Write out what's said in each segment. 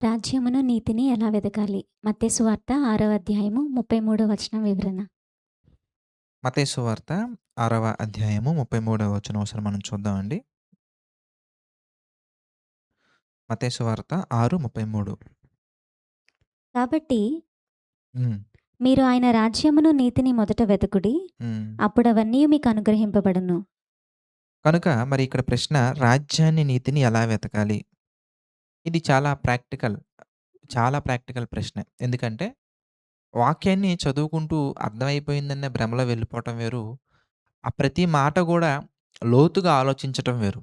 రాజ్యమును, నీతిని ఎలా వెదకాలి? మత్తయి సువార్త 6వ అధ్యాయము 33వ వచనం వివరణ. మత్తయి సువార్త 6వ అధ్యాయము 33వ వచనం ఒకసారి మనం చూద్దామండి. మత్తయి సువార్త 6:33. కాబట్టి హ్మ్. మీరు ఆయన రాజ్యమును, నీతిని మొదట వెదకుడి. హ్మ్. అప్పుడవన్నీ మీకు అనుగ్రహింపబడును. కనుక మరి ఇక్కడ ప్రశ్న, రాజ్యాన్ని, నీతిని ఎలా వెతకాలి? ఇది చాలా ప్రాక్టికల్ ప్రశ్న. ఎందుకంటే వాక్యాన్ని చదువుకుంటూ అర్థమైపోయిందన్న భ్రమలో వెళ్ళిపోవటం వేరు. ఆ ప్రతి మాట గూడా లోతుగా ఆలోచించటం వేరు.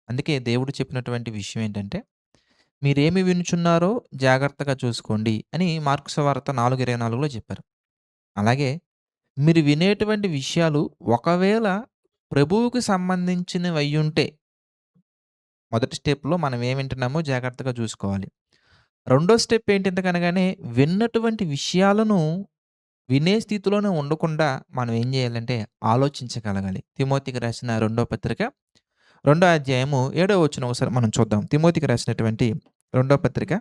అందుకే దేవుడు చెప్పినటువంటి విషయం ఏంటంటే, మీరేమి వినుచున్నారో జాగ్రత్తగా చూసుకోండి అని మార్కు సువార్త 4:24లో చెప్పారు. అలాగే మీరు వినేటువంటి విషయాలు ఒకవేళ ప్రభువుకి సంబంధించినవయ్యుంటే, మొదటి స్టెప్‌లో మనం ఏం వింటున్నామో జాగ్రత్తగా చూసుకోవాలి. రెండో స్టెప్ ఏంటనగానే విన్నటువంటి విషయాలను వినే స్థితిలోనే ఉండకుండా మనం ఏం చేయాలంటే ఆలోచించగలగాలి. తిమోతికి రాసిన రెండో పత్రిక, రెండో అధ్యాయము 7వ వచనం ఒకసారి మనం చూద్దాం. తిమోతికి రాసినటువంటి రెండో పత్రిక,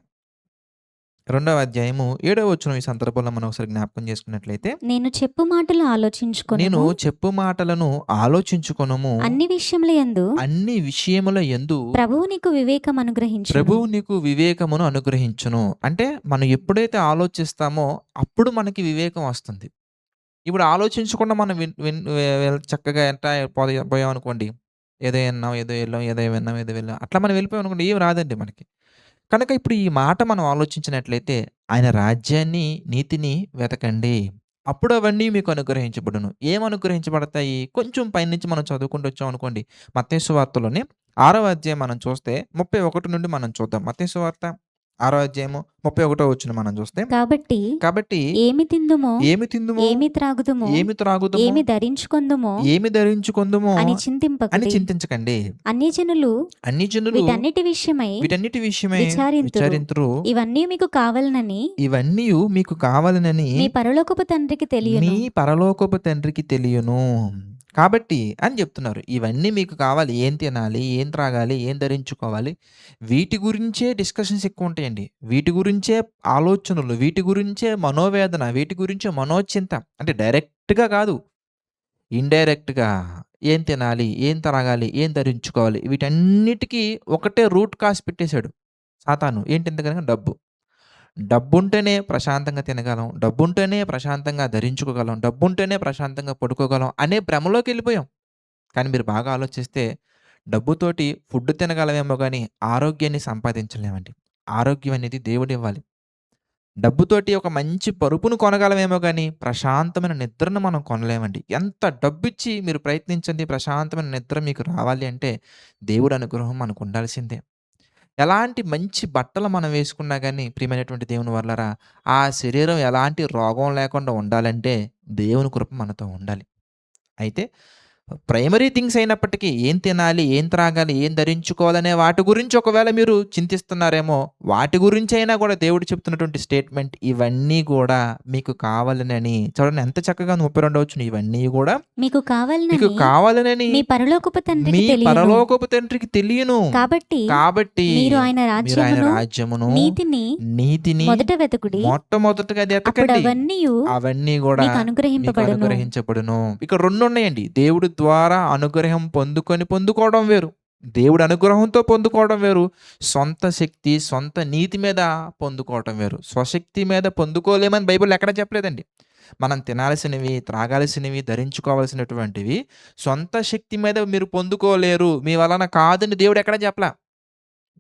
రెండవ అధ్యాయము 7వ వచనం ఈ సందర్భంలో మనం ఒకసారి జ్ఞాపకం చేసుకున్నట్లయితే, నేను చెప్పు మాటలు నేను ఆలోచించుకొనుము. చెప్పు మాటలను ఆలోచించుకొనుము. అన్ని విషయముల యందు అన్ని విషయముల యందు ప్రభువు నీకు వివేకం అనుగ్రహించును. ప్రభువు నీకు వివేకమును అనుగ్రహించును. అంటే మనం ఎప్పుడైతే ఆలోచిస్తామో అప్పుడు మనకి వివేకం వస్తుంది. ఇప్పుడు ఆలోచించకుండా మనం విన్ విన్ వె వెల్ చక్కగా ఎట్టా పోయామనుకోండి. ఏదో ఇన్నాం, ఏదో ఎళ్ళాం, ఏదో విన్నాం, ఏదో వెళ్ళాం. అట్లా మనం వెళ్ళిపోయామనుకోండి, ఏమి రాదండి మనకి. కనుక ఇప్పుడు ఈ మాట మనం ఆలోచించినట్లయితే, ఆయన రాజ్యాన్ని, నీతిని వెతకండి. అప్పుడు అవన్నీ మీకు అనుగ్రహించబడును. ఏం అనుగ్రహించబడతాయి? కొంచెం పైనుంచి మనం చదువుకుంటూ వచ్చామనుకోండి. మత్తయి సువార్తలోని 6వ అధ్యాయం మనం చూస్తే 31 నుండి మనం చూద్దాం. మత్తయి సువార్త 6వ అధ్యాయము 31వ వచనం మనం చూస్తే, కాబట్టి కాబట్టి ఏమి తిందుమో, ఏమి తిందుమో, ఏమి త్రాగుదుమో, ఏమి త్రాగుదుమో, ఏమి ధరించుకొందుమో ఏమి ధరించుకొందుమో అని అని చింతింపకుడి. చింతించకండి. అన్యజనులు అన్ని జనులు వీటన్నిటి విషయమై వీటన్నిటి విషయమై విచారింతురు. విచారింతురు. ఇవన్నీ మీకు కావాలనని ఇవన్నీయు మీకు కావాలనని మీ పరలోకపు తండ్రికి తెలియను. మీ పరలోకపు తండ్రికి తెలియను. కాబట్టి అని చెప్తున్నారు. ఇవన్నీ మీకు కావాలి. ఏం తినాలి? ఏం త్రాగాలి? ఏం ధరించుకోవాలి? వీటి గురించే డిస్కషన్స్ ఎక్కువుంటాయండి. వీటి గురించే ఆలోచనలు, వీటి గురించే మనోవేదన, వీటి గురించే మనోచింత. అంటే డైరెక్ట్‌గా కాదు. ఇండైరెక్ట్‌గా ఏం తినాలి? ఏం త్రాగాలి? ఏం ధరించుకోవాలి? వీటన్నిటికి ఒకటే రూట్ కాజ్ పెట్టేసాడు సాతాను. ఏంటెందుకనగా డబ్బు. డబ్బుంటేనే ప్రశాంతంగా తినగలం. డబ్బుంటేనే ప్రశాంతంగా ధరించుకోగలం. డబ్బుంటేనే ప్రశాంతంగా పడుకోగలం అనే భ్రమలోకెళ్ళిపోయాం. కానీ మీరు బాగా ఆలోచిస్తే డబ్బుతోటి ఫుడ్ తినగలమేమో గానీ ఆరోగ్యాన్ని సంపాదించలేమండి. ఆరోగ్యం అనేది దేవుడివ్వాలి. డబ్బుతోటి ఒక మంచి పరుపును కొనగలమేమో గానీ ప్రశాంతమైన నిద్రను మనం కొనలేమండి. ఎంత డబ్బిచ్చి మీరు ప్రయత్నించండి, ప్రశాంతమైన నిద్ర మీకు రావాలి అంటే దేవుడి అనుగ్రహం మనకుండాల్సిందే. ఎలాంటి మంచి బట్టలు మనం వేసుకున్నా గానీ ప్రియమైనటువంటి దేవుని వల్లరా, ఆ శరీరం ఎలాంటి రోగం లేకుండా ఉండాలంటే దేవుని కృప మనతో ఉండాలి. అయితే ప్రైమరీ థింగ్స్ అయినప్పటికీ ఏం తినాలి? ఏం త్రాగాలి? ఏం ధరించుకోవాలనే వాటి గురించి ఒకవేళ మీరు చింతిస్తున్నారేమో, వాటి గురించైనా గూడా దేవుడు చెప్తున్నటువంటి స్టేట్మెంట్ ఇవన్నీ గూడా మీకు కావాలనని, చూడండి ఎంత చక్కగా 32వ వచనం, ఇవన్నీ గూడా మీకు మీకు కావాలనని కావాలనని మీ పరలోకపు తండ్రికి మీ తెలియను. పరలోకపు తండ్రికి తెలియను. కాబట్టి కాబట్టి మీరు ఆయన మీరు ఆయన రాజ్యమును, రాజ్యమును, నీతిని నీతిని మొదట వెతుకుడి. మొట్టమొదటగా అది అప్పుడు ఎతకండి. అవన్నీయు అవన్నీ గూడా మీకు మీకు అనుగ్రహింపబడును. అనుగ్రహించబడును. ఇక్కడ 2 ఉన్నాయండి. దేవుడి ద్వారా అనుగ్రహం పొందుకోవడం వేరు. దేవుడి అనుగ్రహంతో పొందుకోవడం వేరు. సొంత శక్తి, సొంత నీతి మీద పొందుకోవటం వేరు. స్వశక్తి మీద పొందుకోలేమని బైబిల్‌లో ఎక్కడ చెప్పలేదండి. మనం తినాల్సినవి, త్రాగాల్సినవి, ధరించుకోవాల్సినటువంటివి సొంత శక్తి మీద మీరు పొందుకోలేరు. మీ వలన కాదని దేవుడు ఎక్కడ చెప్పలా.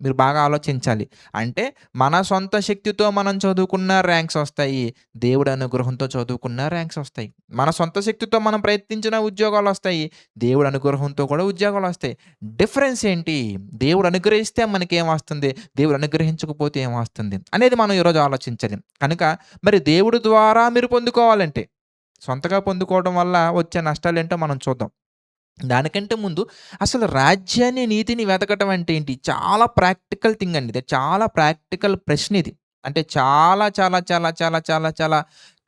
మీరు బాగా ఆలోచించాలి. అంటే మన సొంత శక్తితో మనం చదువుకున్న ర్యాంక్స్ ఒస్తాయి. దేవుడి అనుగ్రహంతో చదువుకున్న ర్యాంక్స్ ఒస్తాయి. మన సొంత శక్తితో మనం ప్రయత్నించిన ఉద్యోగాలొస్తాయి. దేవుడి అనుగ్రహంతో కూడా ఉద్యోగాలొస్తాయి. డిఫరెన్స్ ఏంటి? దేవుడు అనుగ్రహిస్తే మనకేమొస్తుంది? దేవుడు అనుగ్రహించకపోతే ఏమొస్తుంది? అనేది మనం ఈరోజు ఆలోచించాలి. కనుక మరి దేవుడి ద్వారా మీరు పొందుకోవాలంటే, సొంతగా పొందుకోవడం వల్ల వచ్చే నష్టాలేంటో మనం చూద్దాం. దానికంటే ముందు అసలు రాజ్యాన్ని, నీతిని వెతకటం అంటే ఏంటి? చాలా ప్రాక్టికల్ థింగ్ అండి. ఇది చాలా ప్రాక్టికల్ ప్రశ్న ఇది. అంటే చాలా చాలా చాలా చాలా చాలా చాలా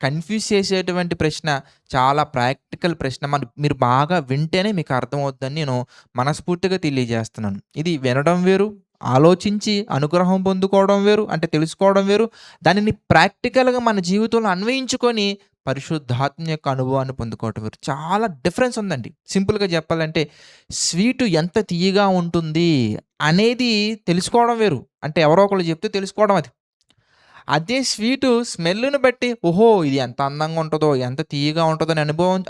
కన్‌ఫ్యూజ్ చేసేటువంటి ప్రశ్న. చాలా ప్రాక్టికల్ ప్రశ్న. మీరు బాగా వింటేనే మీకు అర్థమవుద్దని నేను మనస్ఫూర్తిగా తెలియజేస్తున్నాను. ఇది వినడం వేరు, ఆలోచించి అనుగ్రహం పొందుకోవడం వేరు, అంటే తెలుసుకోవడం వేరు. దానిని ప్రాక్టికల్‌గా మన జీవితంలో అన్వయించుకొని పరిశుద్ధాత్మ యొక్క అనుభవాన్ని పొందుకోవటం వేరు. చాలా డిఫరెన్స్ ఉందండి. సింపుల్‌గా చెప్పాలంటే స్వీటు ఎంత తియ్యగా ఉంటుంది అనేది తెలుసుకోవడం వేరు. అంటే ఎవరో ఒకళ్ళు చెప్తే తెలుసుకోవడం అది. అదే స్వీటు స్మెల్‌ని బట్టి ఓహో! ఇది ఎంత అందంగా ఉంటదో, ఎంత తియ్యగా ఉంటదో అని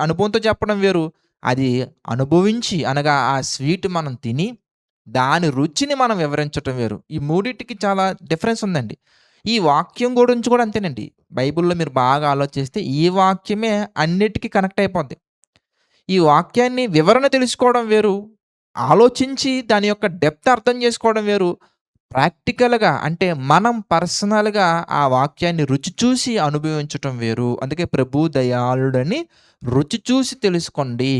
అనుభవంతో చెప్పడం వేరు. అది అనుభవించి అనగా ఆ స్వీట్ మనం తిని దాని రుచిని మనం వివరించటం వేరు. ఈ మూడిటికి చాలా డిఫరెన్స్ ఉందండి. ఈ వాక్యం గురించి కూడా అంతేనండి. బైబిల్‌లో మీరు బాగా ఆలోచిస్తే ఈ వాక్యమే అన్నిటికి కనెక్ట్ అయిపోద్ది. ఈ వాక్యాన్ని వివరణ తెలుసుకోవడం వేరు. ఆలోచించి దాని యొక్క డెప్త్ అర్థం చేసుకోవడం వేరు. ప్రాక్టికల్‌గా అంటే మనం పర్సనల్‌గా ఆ వాక్యాన్ని రుచి చూసి అనుభవించటం వేరు. అందుకే ప్రభు దయాళుడని రుచి చూసి తెలుసుకోండి.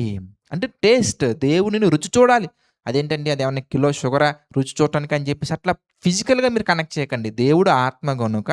అంటే టేస్ట్ దేవునిని రుచి చూడాలి. అదేంటండి అదేమన్నా కిలో షుగరా రుచి చూడటానికి అని చెప్పేసి అట్లా ఫిజికల్‌గా మీరు కనెక్ట్ చేయకండి. దేవుడు ఆత్మ గనుక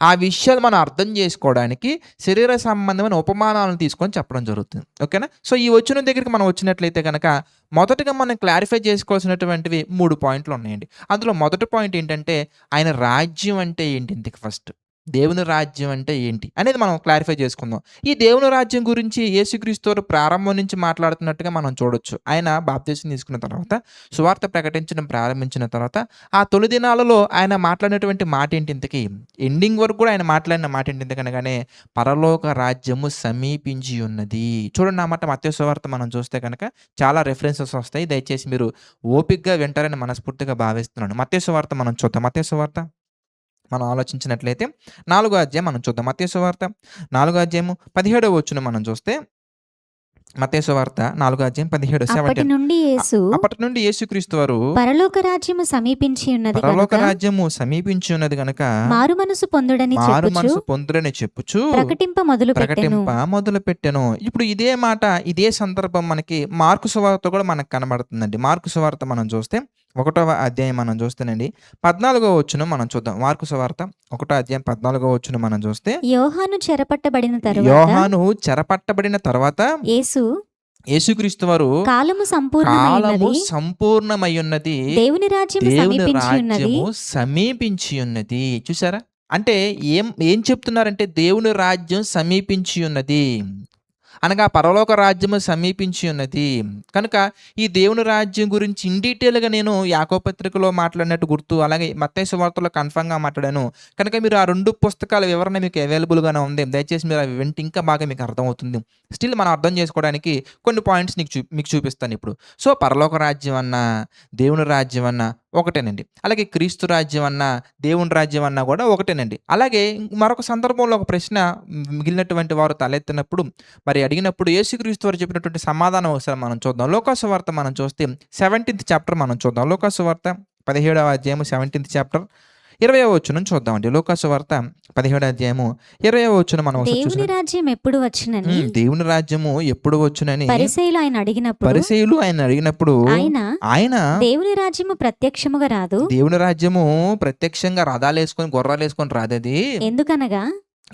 ఆ విషయాలు మనం అర్థం చేసుకోవడానికి శరీర సంబంధమైన ఉపమానాలను తీసుకొని చెప్పడం జరుగుతుంది. ఓకేనా? సో, ఈ వచనం దగ్గరికి మనం వచ్చినట్లయితే గనక మొదటగా మనం క్లారిఫై చేసుకోవాల్సినటువంటివి 3 పాయింట్లున్నాయండి. అందులో మొదటి పాయింట్ ఏంటంటే ఆయన రాజ్యం అంటే ఏంటి ఇంతకి ఫస్ట్? దేవుని రాజ్యం అంటే ఏంటి? అనేది మనం క్లారిఫై చేసుకుందాం. ఈ దేవుని రాజ్యం గురించి యేసుక్రీస్తు వారు ప్రారంభం నుంచి మాట్లాడుతున్నట్టుగా మనం చూడొచ్చు. ఆయన బాప్తిసం తీసుకున్న తర్వాత సువార్త ప్రకటించడం ప్రారంభించిన తర్వాత ఆ తొలి దినాలలో ఆయన మాట్లాడినటువంటి మాట ఏంటి ఇంతకి? ఎండింగ్ వరకు కూడా ఆయన మాట్లాడిన మాట ఏంటి ఇంతకనగానే పరలోక రాజ్యము సమీపించి ఉన్నది. చూడండి ఆ మాట మత్తయి సువార్త మనం చూస్తే కనుక చాలా రెఫరెన్సెస్ వస్తాయి. దయచేసి మీరు ఓపికగా వింటారని మనస్ఫూర్తిగా భావిస్తున్నాను. మత్తయి సువార్త మనం చూద్దాం. మత్తయి సువార్త మనం ఆలోచించినట్లయితే 4 అధ్యాయం మనం చూద్దాం. మత్తయి సువార్త 4 అధ్యాయము 17వ వచనం మనం చూస్తే మత్తయి సువార్త 4 అధ్యాయం 17 అప్పటి 17 నుండి యేసు అప్పటి నుండి యేసుక్రీస్తు వారు పరలోక రాజ్యము సమీపించి ఉన్నది పరలోక గనుక రాజ్యము సమీపించి ఉన్నది గనుక మారు మనసు పొందుడని మారు చెప్పుచు మనసు పొందురని చెప్పుచు ప్రకటింప మొదలుపెట్టెను. ప్రకటింప మొదలుపెట్టెను. ఇప్పుడు ఇదే మాట, ఇదే సందర్భం మనకి మార్కు సువార్త కూడా మనకు కనబడుతుందండి. మార్కు సువార్త మనం చూస్తే 1వ అధ్యాయం మనం చూస్తేనండి 14వ వచనం మనం చూద్దాం. మార్కు సువార్త 1వ అధ్యాయం 14వ వచనం మనం చూస్తే యోహాను చెరపట్టబడిన తరువాత యోహాను చెరపట్టబడిన తర్వాత యేసు యేసుక్రీస్తు వారు కాలము కాలము సంపూర్ణమైనది, సంపూర్ణమయ్యున్నది, దేవుని రాజ్యము దేవుని సమీపించి ఉన్నది. రాజ్యము సమీపించి ఉన్నది. చూసారా? అంటే ఏం ఏం చెప్తున్నారంటే దేవుని రాజ్యం సమీపించి ఉన్నది. అనగా పరలోక రాజ్యము సమీపించి ఉన్నది. కనుక ఈ దేవుని రాజ్యం గురించి ఇన్ డీటెయిల్‌గా నేను యాకోబు పత్రికలో మాట్లాడినట్టు గుర్తు. అలాగే మత్తయి సువార్తలో కన్ఫర్మ్‌గా మాట్లాడాను. కనుక మీరు ఆ 2 పుస్తకాల వివరణ మీకు అవైలబుల్‌గానే ఉంది. దయచేసి మీరు అవి వింటే ఇంకా బాగా మీకు అర్థమవుతుంది. స్టిల్ మనం అర్థం చేసుకోవడానికి కొన్ని పాయింట్స్ మీకు చూపిస్తాను ఇప్పుడు. సో, పరలోక రాజ్యం అన్నా, దేవుని రాజ్యం అన్నా ఒకటేనండి. అలాగే క్రీస్తు రాజ్యం అన్నా, దేవుని రాజ్యం అన్నా కూడా ఒకటేనండి. అలాగే మరొక సందర్భంలో ఒక ప్రశ్న మిగిలినటువంటి వారు తలెత్తినప్పుడు మరి అడిగినప్పుడు యేసుక్రీస్తు వారు చెప్పినటువంటి సమాధానం ఒకసారి మనం చూద్దాం. లూకాసు వార్త మనం చూస్తే 17th చాప్టర్ మనం చూద్దాం. లూకాసు వార్త 17వ అధ్యాయము 17th చాప్టర్ 20వ వచనం చూద్దామండి. లూకాసు వార్త 17వ అధ్యాయము 20వ వచనం మనం ఒకసారి దేవుని చూసినట్టు రాజ్యం ఎప్పుడు వచ్చునని దేవుని రాజ్యము ఎప్పుడు వచ్చునని పరిసయ్యులు ఆయన అడిగినప్పుడు పరిసయ్యులు ఆయన అడిగినప్పుడు ఆయన ఆయన దేవుని రాజ్యము ప్రత్యక్షముగా రాదు, దేవుని రాజ్యము ప్రత్యక్షంగా రథాలేసుకొని గుర్రాలేసుకొని రాదది. ఎందుకనగా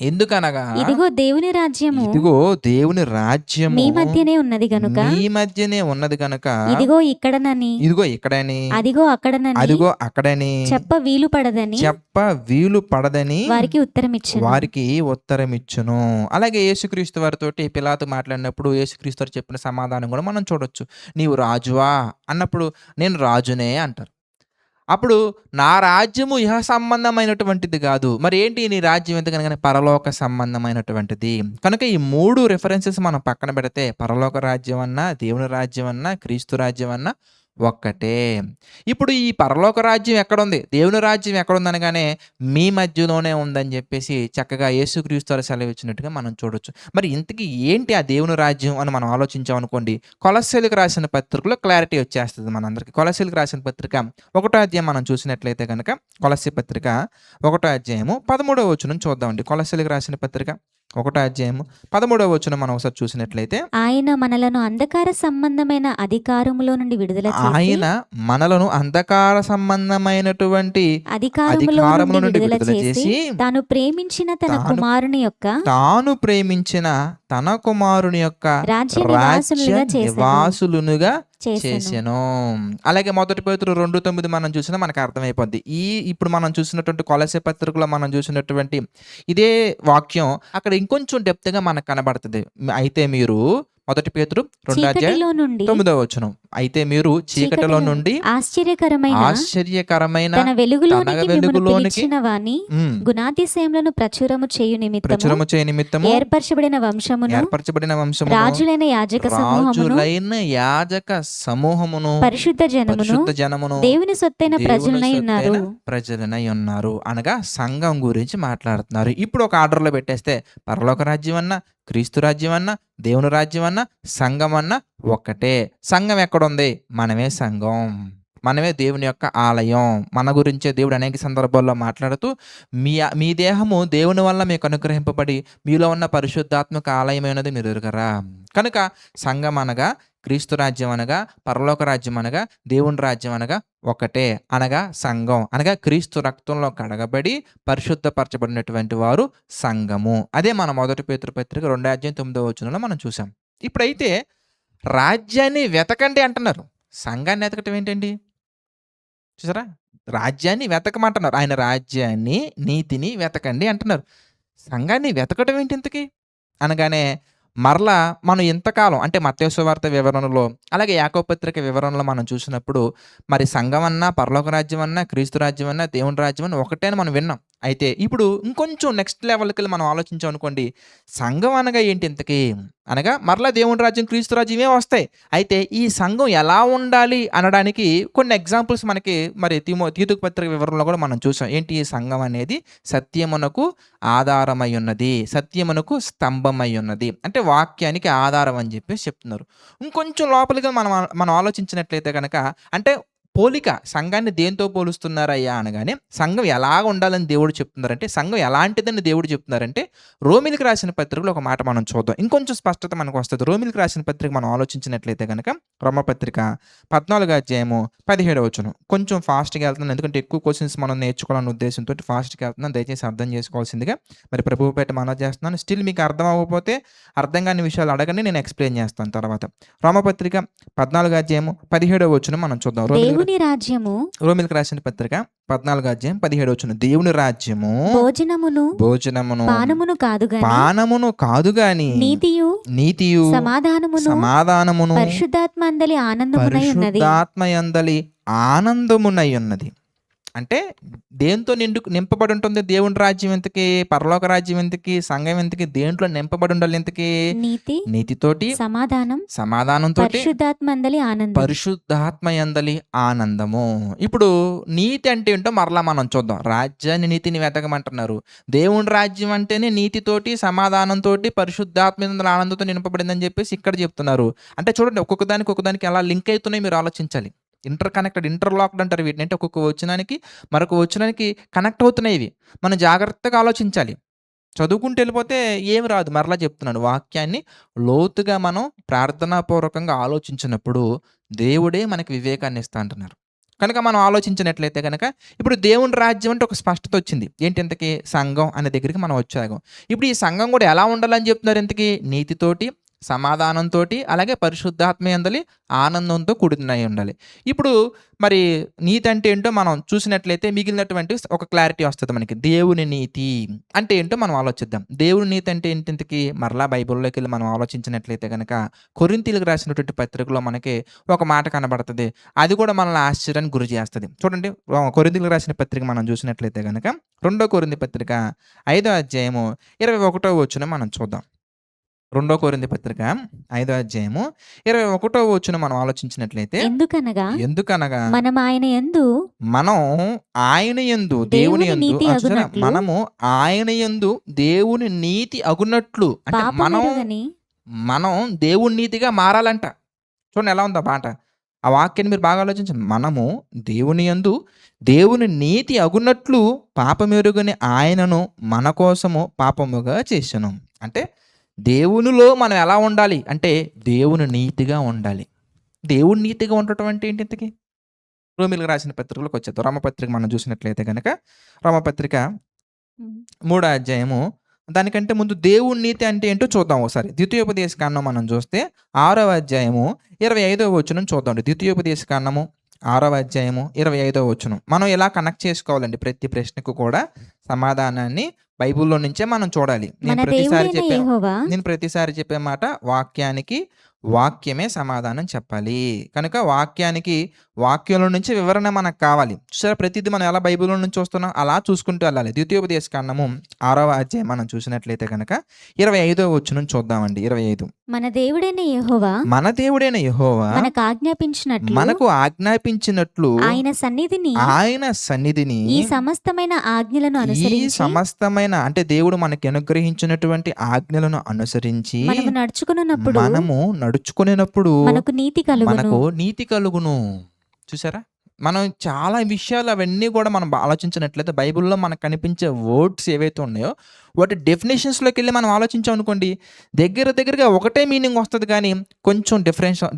ఎందుకనగా ఇదిగో దేవుని రాజ్యము ఇదిగో దేవుని రాజ్యము మీ మధ్యనే ఉన్నది గనుక మీ మధ్యనే ఉన్నది గనక ఇదిగో ఇక్కడనని ఇదిగో ఇక్కడని అదిగో అక్కడనని అదిగో అక్కడని చెప్ప వీలు పడదని చెప్ప వీలు పడదని వారికి ఉత్తరమిచ్చెను. వారికి ఉత్తరమిచ్చును. అలాగే యేసుక్రీస్తు వారితోటి పిలాతు మాట్లాడినప్పుడు యేసుక్రీస్తు వారు చెప్పిన సమాధానం కూడా మనం చూడొచ్చు. నీవు రాజువా అన్నప్పుడు నేను రాజునే అంటారు. అప్పుడు నా రాజ్యము ఇహ సంబంధమైనటువంటిది కాదు. మరి ఏంటి నీ రాజ్యం ఎందుకనగానే పరలోక సంబంధమైనటువంటిది. కనుక ఈ 3 రిఫరెన్సెస్ మనం పక్కన పెడితే పరలోక రాజ్యం అన్నా, దేవుని రాజ్యం అన్నా, క్రీస్తు రాజ్యం అన్నా ఒక్కటే. ఇప్పుడు ఈ పరలోక రాజ్యం ఎక్కడుంది? దేవుని రాజ్యం ఎక్కడుంది అనగానే మీ మధ్యలోనే ఉందని చెప్పేసి చక్కగా యేసుక్రీస్తు వారు సెలవిచ్చినట్టుగా మనం చూడొచ్చు. మరి ఇంతకీ ఏంటి ఆ దేవుని రాజ్యం అని మనం ఆలోచించామనుకోండి, కొలస్సీలకు రాసిన పత్రికలో క్లారిటీ వచ్చేస్తుంది మనందరికీ. కొలస్సీలకు రాసిన పత్రిక 1వ అధ్యాయం మనం చూసినట్లయితే కనుక కొలస్సీ పత్రిక 1వ అధ్యాయము 13వ వచనం చూద్దామండి. కొలస్సీలకు రాసిన పత్రిక 1వ అధ్యాయము 13వ వచనం మనం ఒకసారి చూసినట్లయితే ఆయన మనలను అంధకార సంబంధమైన అధికారములో నుండి విడుదల చేసి ఆయన మనలను అంధకార సంబంధమైనటువంటి అధికారములో అధికారముల నుండి నుండి విడుదల విడుదల చేసి చేసి తాను ప్రేమించిన తన తాను కుమారుని యొక్క తాను ప్రేమించిన తన కుమారుని యొక్క రాజ్య రాజ్య నివాసులుగా చేసెను. నివాసులునుగా చేసెను. చేసెను. అలాగే 1 పేతురు 2:9 మనం చూసినా మనకు అర్థమైపోద్ది. ఇప్పుడు మనం చూసినటువంటి కొలస్సే పత్రికలో మనం చూసినటువంటి ఇదే వాక్యం అక్కడ ఇంకొంచెం డెప్త్‌గా మనకు కనబడుతది. అయితే మీరు 1 పేతురు 2 అధ్యాయం చీకటిలో నుండి 9వ వచనం. అయితే మీరు చీకటిలో నుండి ఆశ్చర్యకరమైన ఆశ్చర్యకరమైన తన వెలుగులోనికి మిమ్మును వెలుగులోనికి పిలిచిన వాని హ్మ్. గుణాతిశయములను ప్రచురము చేయు నిమిత్తము ప్రచురము చేయ నిమిత్తము ఏర్పరచబడిన వంశమును ఏర్పరచబడిన వంశమును రాజులైన యాజక సమూహమును రాజులైన యాజక సమూహమును పరిశుద్ధ జనమును పరిశుద్ధ జనమును దేవుని సొత్తైన దేవుని ప్రజలనై ఉన్నారు. సొత్తైన ప్రజలనై ఉన్నారు అనగా సంఘం గురించి మాట్లాడుతున్నారు. ఇప్పుడు ఒక ఆర్డర్లో పెట్టేస్తే పరలోక రాజ్యం అన్నా క్రీస్తు రాజ్యం అన్నా దేవుని రాజ్యం అన్నా సంఘం అన్నా ఒక్కటే. సంఘం ఎక్కడుంది? మనమే సంఘం, మనమే దేవుని యొక్క ఆలయం. మన గురించే దేవుడు అనేక సందర్భాల్లో మాట్లాడుతూ మీ దేహము దేవుని వల్ల మీకు అనుగ్రహింపబడి మీలో ఉన్న పరిశుద్ధాత్మక ఆలయమైనది మీరు ఎరుగరా. కనుక సంఘం అనగా క్రీస్తు రాజ్యం అనగా పరలోక రాజ్యం అనగా దేవుని రాజ్యం అనగా ఒకటే. అనగా సంఘం అనగా క్రీస్తు రక్తంలో కడగబడి పరిశుద్ధపరచబడినటువంటి వారు సంఘము. అదే మన 1 పేతురు పత్రిక 2 అధ్యాయం 9వ వచనంలో మనం చూసాం. ఇప్పుడైతే రాజ్యాన్ని వెతకండి అంటున్నారు. సంఘాన్ని వెతకటం ఏంటండి? చూసారా? రాజ్యాన్ని వెతకమంటున్నారు. ఆయన రాజ్యాన్ని నీతిని వెతకండి అంటున్నారు. సంఘాన్ని వెతకటం ఏంటి ఇంతకీ అనగానే మరలా మనం ఇంతకాలం అంటే మత్తయి సువార్త వివరణలో అలాగే యాకోబు పత్రిక వివరణలో మనం చూసినప్పుడు మరి సంఘం అన్నా పరలోక రాజ్యం అన్నా క్రీస్తు రాజ్యం అన్నా దేవుని రాజ్యం అన్నా ఒకటే అని మనం విన్నాం. అయితే ఇప్పుడు ఇంకొంచెం నెక్స్ట్ లెవెల్కి వెళ్ళి మనం ఆలోచించాం అనుకోండి, సంఘం అనగా ఏంటి ఇంతకీ అనగా మరలా దేవుని రాజ్యం క్రీస్తు రాజ్యమే వస్తాయి. అయితే ఈ సంఘం ఎలా ఉండాలి అనడానికి కొన్ని ఎగ్జాంపుల్స్ మనకి మరి తీతుకు పత్రిక వివరణలో కూడా మనం చూసాం. ఏంటి ఈ సంఘం అనేది సత్యమునకు ఆధారమై ఉన్నది, సత్యమునకు స్తంభమై ఉన్నది, అంటే వాక్యానికి ఆధారం అని చెప్పేసి చెప్తున్నారు. ఇంకొంచెం లోపలిగా మనం ఆలోచించినట్లయితే కనుక అంటే పోలిక సంఘాన్ని దేంతో పోలుస్తున్నారయ్యా అనగానే సంఘం ఎలాగ ఉండాలని దేవుడు చెప్తున్నారంటే సంఘం ఎలాంటిదని దేవుడు చెప్తున్నారంటే రోమిలికి రాసిన పత్రికలో ఒక మాట మనం చూద్దాం. ఇంకొంచెం స్పష్టత మనకు వస్తుంది. రోమిలికి రాసిన పత్రిక మనం ఆలోచించినట్లయితే కనుక రోమపత్రిక 14వ అధ్యాయము 17వ వచనం. కొంచెం ఫాస్ట్గా వెళ్తున్నాను ఎందుకంటే ఎక్కువ క్వశ్చన్స్ మనం నేర్చుకోవాలనే ఉద్దేశంతో ఫాస్ట్గా వెళ్తున్నాను. దయచేసి అర్థం చేసుకోవాల్సిందిగా మరి ప్రభువు పేట మనవి చేస్తున్నాను. స్టిల్ మీకు అర్థం అవ్వకపోతే అర్థం కాని విషయాలు అడగండి, నేను ఎక్స్ప్లెయిన్ చేస్తాను తర్వాత. రోమపత్రిక 14వ అధ్యాయము 17వ వచనం మనం చూద్దాం. దేవుని రాజ్యము రోమిలికి రాసిన పత్రిక 14వ అధ్యాయం 17వ వచనం. దేవుని రాజ్యము భోజనమును పానమును కాదు గాని నీతియు సమాధానమును పరిశుద్ధాత్మయందలి ఆనందమునై ఉన్నది. అంటే దేంతో నింపబడి ఉంటుంది దేవుని రాజ్యం ఎంతకి, పరలోక రాజ్యం ఎంతకి, సంఘం ఎంతకి, దేంట్లో నింపబడి ఉండాలి ఎంతకి? నీతితోటి సమాధానంతో పరిశుద్ధాత్మయందలి ఆనందము. ఇప్పుడు నీతి అంటే ఏంటో మరలా మనం చూద్దాం. రాజ్యాన్ని నీతిని వెతకమంటున్నారు. దేవుని రాజ్యం అంటేనే నీతితోటి సమాధానంతో పరిశుద్ధాత్మయందలి ఆనందంతో నింపబడిందని చెప్పేసి ఇక్కడ చెప్తున్నారు. అంటే చూడండి ఒక్కొక్కదానికి ఎలా లింక్ అవుతున్నాయి మీరు ఆలోచించాలి. ఇంటర్లాక్డ్ అంటారు వీటిని. అంటే ఒక్కొక్క వచనానికి మరొక వచనానికి కనెక్ట్ అవుతున్నాయి ఇవి. మనం జాగ్రత్తగా ఆలోచించాలి. చదువుకుంటూ వెళ్ళిపోతే ఏమి రాదు. మరలా చెప్తున్నాను, వాక్యాన్ని లోతుగా మనం ప్రార్థనాపూర్వకంగా ఆలోచించినప్పుడు దేవుడే మనకి వివేకాన్ని ఇస్తా అంటున్నారు. కనుక మనం ఆలోచించినట్లయితే కనుక ఇప్పుడు దేవుని రాజ్యం అంటే ఒక స్పష్టత వచ్చింది. ఏంటి ఇంతకీ? సంఘం అనే దగ్గరికి మనం వచ్చాము. ఇప్పుడు ఈ సంఘం కూడా ఎలా ఉండాలని చెప్తున్నారు ఇంతకీ? నీతితోటి సమాధానంతో అలాగే పరిశుద్ధాత్మయందలి ఆనందంతో కూడినై ఉండాలి. ఇప్పుడు మరి నీతి అంటే ఏంటో మనం చూసినట్లయితే మిగిలినటువంటి ఒక క్లారిటీ వస్తుంది మనకి. దేవుని నీతి అంటే ఏంటో మనం ఆలోచిద్దాం. దేవుని నీతి అంటే ఏంటికి మరలా బైబిల్లోకి వెళ్ళి మనం ఆలోచించినట్లయితే కనుక కొరింథీయులకు రాసినటువంటి పత్రికలో మనకి ఒక మాట కనబడుతుంది. అది కూడా మనల్ని ఆశ్చర్యానికి గురి చేస్తుంది. చూడండి, కొరింథీయులకు రాసిన పత్రిక మనం చూసినట్లయితే కనుక 2 కొరింథీ పత్రిక 5వ అధ్యాయము 21వ వచనం మనం చూద్దాం. 2 కొరింథీ పత్రిక 5వ అధ్యాయము 21వ వచనం మనం ఆలోచించినట్లయితే ఎందుకనగా మనం ఆయన యందు దేవుని యందు మనము ఆయన యందు దేవుని నీతి అగునట్లు అంటే మనం దేవుని నీతిగా మారాలంట. చూడండి ఎలా ఉందో మాట. ఆ వాక్యాన్ని మీరు బాగా ఆలోచించండి. మనము దేవుని యందు దేవుని నీతి అగునట్లు పాపమెరుగని ఆయనను మన కోసము పాపముగా చేసెను. అంటే దేవునిలో మనం ఎలా ఉండాలి అంటే దేవుని నీతిగా ఉండాలి. దేవుని నీతిగా ఉండటం అంటే ఏంటి ఇంతకీ? రోమిలికి రాసిన పత్రికలోకి వచ్చేద్దాం. రోమపత్రిక మనం చూసినట్లయితే కనుక రోమపత్రిక 3వ అధ్యాయము దానికంటే ముందు దేవుని నీతి అంటే ఏంటో చూద్దాం ఒకసారి. ద్వితీయోపదేశకాండం మనం చూస్తే 6వ అధ్యాయము 25వ వచనం చూద్దాం. ద్వితీయోపదేశకాండము 6వ అధ్యాయము 25వ వచనం. మనం ఇలా కనెక్ట్ చేసుకోవాలండి. ప్రతి ప్రశ్నకు కూడా సమాధానాన్ని బైబిల్‌లో నుంచే మనం చూడాలి. మన దేవుడైన యెహోవా నేను ప్రతిసారి చెప్పే మాట, వాక్యానికి వాక్యమే సమాధానం చెప్పాలి. కనుక వాక్యానికి వాక్యంలో నుంచి వివరణ మనకు కావాలి. చూసారా, ప్రతిదీ మనం ఎలా బైబిల్‌లో నుంచి చూస్తున్నాం అలా చూసుకుంటూ వెళ్ళాలి. ద్వితీయోపదేశకాండము 6వ అధ్యాయం మనం చూసినట్లయితే కనుక 25వ వచనం చూద్దామండి. 25. మన దేవుడైన యెహోవా మన దేవుడైన యెహోవా మనకు ఆజ్ఞాపించినట్లు ఆయన సన్నిధిని ఈ సమస్తమైన ఆజ్ఞలను ఈ అనుసరించి సమస్తమైన అంటే దేవుడు మనకి అనుగ్రహించినటువంటి ఆజ్ఞలను అనుసరించి మనము నడుచుకున్నప్పుడు మనము నడుచుకునేటప్పుడు మనకు నీతి కలుగును. చూసారా, మనం చాలా విషయాలు అవన్నీ కూడా మనం ఆలోచించినట్లయితే బైబిల్లో మనకు కనిపించే వర్డ్స్ ఏవైతే ఉన్నాయో వాటి డెఫినేషన్స్లోకి వెళ్ళి మనం ఆలోచించాం అనుకోండి, దగ్గరగా ఒకటే మీనింగ్ వస్తుంది, కానీ కొంచెం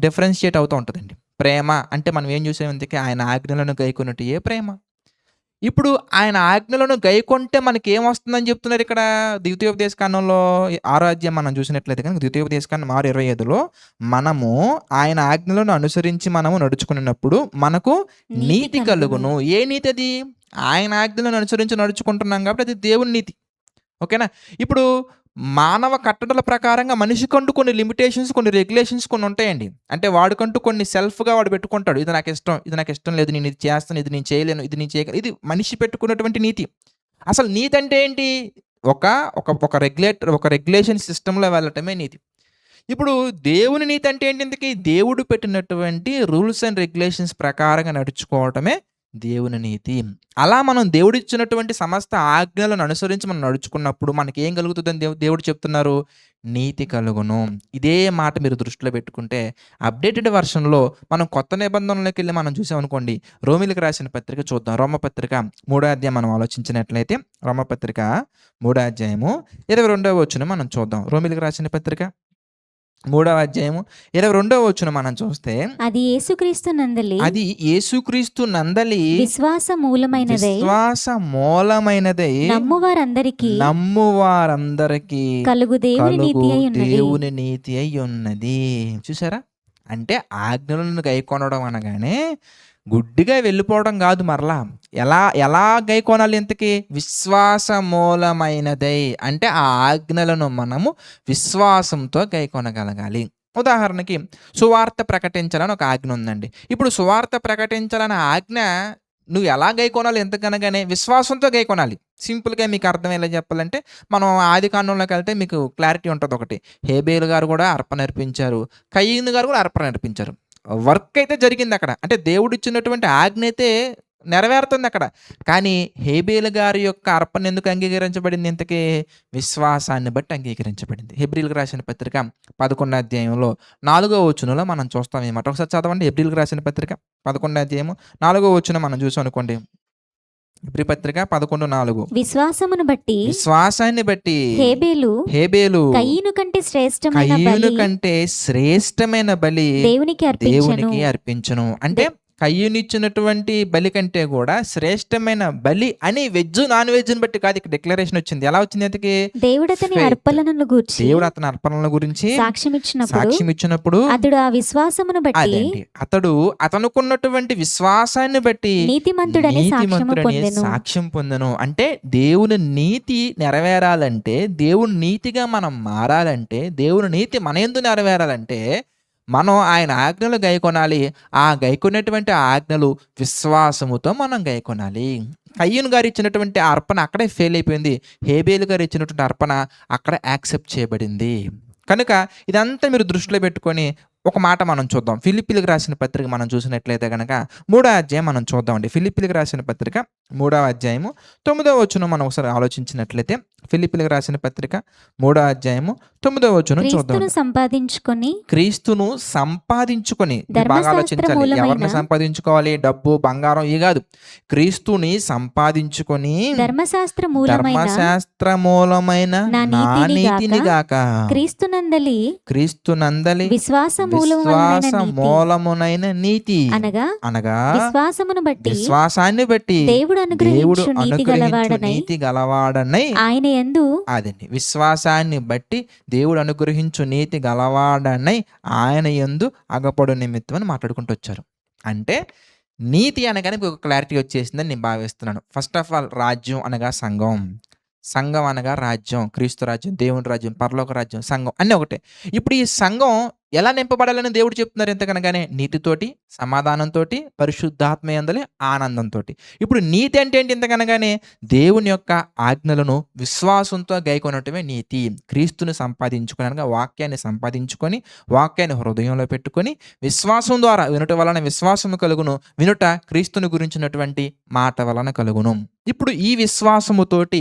డిఫరెన్షియేట్ అవుతూ ఉంటుందండి. ప్రేమ అంటే మనం ఏం చూసాం, అందుకే ఆయన ఆజ్ఞలను గైకొన్నట్టు ఏ ప్రేమ. ఇప్పుడు ఆయన ఆజ్ఞలను గైకొంటే మనకి ఏమొస్తుందని చెప్తున్నారు ఇక్కడ ద్వితీయోపదేశకాండంలో 6వ అధ్యాయం మనం చూసినట్లయితే కనుక ద్వితీయోపదేశకాండం 6:25లో మనము ఆయన ఆజ్ఞలను అనుసరించి మనము నడుచుకున్నప్పుడు మనకు నీతి కలుగును. ఏ నీతి అది? ఆయన ఆజ్ఞలను అనుసరించి నడుచుకుంటున్నాం కాబట్టి అది దేవుని నీతి. ఓకేనా. ఇప్పుడు మానవ కట్టడల ప్రకారంగా మనిషికంటూ కొన్ని లిమిటేషన్స్, కొన్ని రెగ్యులేషన్స్ కొన్ని ఉంటాయండి. అంటే వాడికంటూ కొన్ని సెల్ఫ్గా వాడు పెట్టుకుంటాడు. ఇది నాకు ఇష్టం, ఇది నాకు ఇష్టం లేదు, నేను ఇది చేస్తాను, ఇది నేను చేయలేను, ఇది నేను చేయగలను. ఇది మనిషి పెట్టుకున్నటువంటి నీతి. అసలు నీతి అంటే ఏంటి? ఒక రెగ్యులేషన్ సిస్టంలో వెళ్ళటమే నీతి. ఇప్పుడు దేవుని నీతి అంటే ఏంటి? ఇంతకీ దేవుడు పెట్టినటువంటి రూల్స్ అండ్ రెగ్యులేషన్స్ ప్రకారంగా నడుచుకోవటమే దేవుని నీతి. అలా మనం దేవుడిచ్చినటువంటి సమస్త ఆజ్ఞలను అనుసరించి మనం నడుచుకున్నప్పుడు మనకి ఏం కలుగుతుందని దేవుడు చెప్తున్నారు? నీతి కలుగును. ఇదే మాట మీరు దృష్టిలో పెట్టుకుంటే అప్డేటెడ్ వర్షన్లో మనం కొత్త నిబంధనలోకి వెళ్ళి మనం చూసామనుకోండి, రోమిలకు రాసిన పత్రిక చూద్దాం. రోమపత్రిక 3వ అధ్యాయం మనం ఆలోచించినట్లయితే రోమపత్రిక 3వ అధ్యాయము 22వ వచనం మనం చూద్దాం. రోమిలకు రాసిన పత్రిక 3వ అధ్యాయము 22వ వచనం మనం చూస్తే అది యేసుక్రీస్తు నందలి విశ్వాస మూలమైనదై నమ్మువారందరికీ కలుగు దేవుని నీతి అయి ఉన్నది. చూసారా, అంటే ఆజ్ఞలను గైకొనడం అనగానే గుడ్డిగా వెళ్ళిపోవడం కాదు. మరలా ఎలా గైకొనాలి? ఇంతకీ విశ్వాస మూలమైనదై అంటే ఆ ఆజ్ఞలను మనము విశ్వాసంతో గైకొనగలగాలి. ఉదాహరణకి సువార్త ప్రకటించాలని ఒక ఆజ్ఞ ఉందండి. ఇప్పుడు సువార్త ప్రకటించాలనే ఆజ్ఞ నువ్వు ఎలా గైకొనాలి? ఎంతకనగానే విశ్వాసంతో గైకొనాలి. సింపుల్గా మీకు అర్థమయ్యేలా చెప్పాలంటే మనం ఆదికాండంలోకి వెళ్తే మీకు క్లారిటీ ఉంటుంది. ఒకటి, హేబేలు గారు కూడా అర్పణ అర్పించారు, కయీను గారు కూడా అర్పణ అర్పించారు. వర్క్ అయితే జరిగింది అక్కడ, అంటే దేవుడు ఇచ్చినటువంటి ఆజ్ఞ అయితే నెరవేరుతుంది అక్కడ. కానీ హేబేలు గారి యొక్క అర్పణ ఎందుకు అంగీకరించబడింది? ఇంతకీ విశ్వాసాన్ని బట్టి అంగీకరించబడింది. హెబ్రీలకు రాసిన పత్రిక 11వ అధ్యాయంలో 4వ వచనంలో మనం చూస్తాం ఏమాట. ఒకసారి చదవండి. హెబ్రీలకు రాసిన పత్రిక 11వ అధ్యాయము 4వ వచనం మనం చూసాం అనుకోండి. హెబ్రీ పత్రిక 11:4 విశ్వాసాన్ని బట్టి హేబేలు కయీను కంటే శ్రేష్టమైన బలి దేవునికి అర్పించును. అంటే కయ్యూనిచ్చినటువంటి బలి కంటే కూడా శ్రేష్టమైన బలి అని వెజ్ నాన్ వెజ్ బట్టి కాదు ఇక్కడ డిక్లరేషన్ వచ్చింది. ఎలా వచ్చింది? అందుకే దేవుడు అతని అర్పణల గురించి సాక్ష్యం ఇచ్చినప్పుడు అతడు అతనుకున్నటువంటి విశ్వాసాన్ని బట్టి నీతిమంతుడని సాక్ష్యం పొందెను. అంటే దేవుని నీతి నెరవేరాలంటే, దేవుని నీతిగా మనం మారాలంటే, దేవుని నీతి మన యందు నెరవేరాలంటే మనం ఆయన ఆజ్ఞలు గైకొనాలి. ఆ గైకొనేటువంటి ఆజ్ఞలు విశ్వాసముతో మనం గైకొనాలి. కయ్యూను గారు ఇచ్చినటువంటి అర్పణ అక్కడే ఫెయిల్ అయిపోయింది. హేబేలు గారు ఇచ్చినటువంటి అర్పణ అక్కడ యాక్సెప్ట్ చేయబడింది. కనుక ఇదంతా మీరు దృష్టిలో పెట్టుకొని ఒక మాట మనం చూద్దాం. ఫిలిప్పీలకు రాసిన పత్రిక మనం చూసినట్లయితే కనుక 3వ అధ్యాయం మనం చూద్దామండి. ఫిలిప్పీలకు రాసిన పత్రిక 3వ అధ్యాయము 9వ వచనం మనం ఒకసారి ఆలోచించినట్లయితే ఫిలిప్పీలకు రాసిన పత్రిక 3వ అధ్యాయము 9వ వచనం చూద్దాం. క్రీస్తును సంపాదించుకొని బాగా ఆలోచించాలి. ఎవరిని సంపాదించుకోవాలి? డబ్బు, బంగారం ఇవి కాదు. క్రీస్తుని సంపాదించుకొని ధర్మశాస్త్ర మూలమైన నా నీతిని గాక క్రీస్తునందలి మూలమునైన నీతి మూలమునైన నీతి అనగా అనగా విశ్వాసమును బట్టి విశ్వాసాన్ని బట్టి దేవుడు దేవుడు అనుగ్రహించు నీతి అనుగ్రహించు గలవాడనై నీతి గలవాడనై ఆయన యందు అదండి విశ్వాసాన్ని బట్టి దేవుడు అనుగ్రహించు నీతి గలవాడనై ఆయన యందు అగపడు నిమిత్తం అని మాట్లాడుకుంటూ వచ్చారు. అంటే నీతి అనగానే మీకు ఒక క్లారిటీ వచ్చేసిందని నేను భావిస్తున్నాను. ఫస్ట్ ఆఫ్ ఆల్ రాజ్యం అనగా సంఘం, సంఘం అనగా రాజ్యం, క్రీస్తు రాజ్యం, దేవుని రాజ్యం, పరలోక రాజ్యం, సంఘం అన్నీ ఒకటే. ఇప్పుడు ఈ సంఘం ఎలా నింపబడాలని దేవుడు చెప్తున్నారు ఎంతకనగానే నీతితోటి, సమాధానంతోటి, పరిశుద్ధాత్మ యందలి ఆనందంతోటి. ఇప్పుడు నీతి అంటే ఏంటి ఎంతకనగానే దేవుని యొక్క ఆజ్ఞలను విశ్వాసంతో గైకొనటమే నీతి. క్రీస్తుని సంపాదించుకొని అనగా వాక్యాన్ని సంపాదించుకొని వాక్యాన్ని హృదయంలో పెట్టుకొని విశ్వాసం ద్వారా వినుట వలన విశ్వాసము కలుగును, వినుట క్రీస్తుని గురించినటువంటి మాట వలన కలుగును. ఇప్పుడు ఈ విశ్వాసముతోటి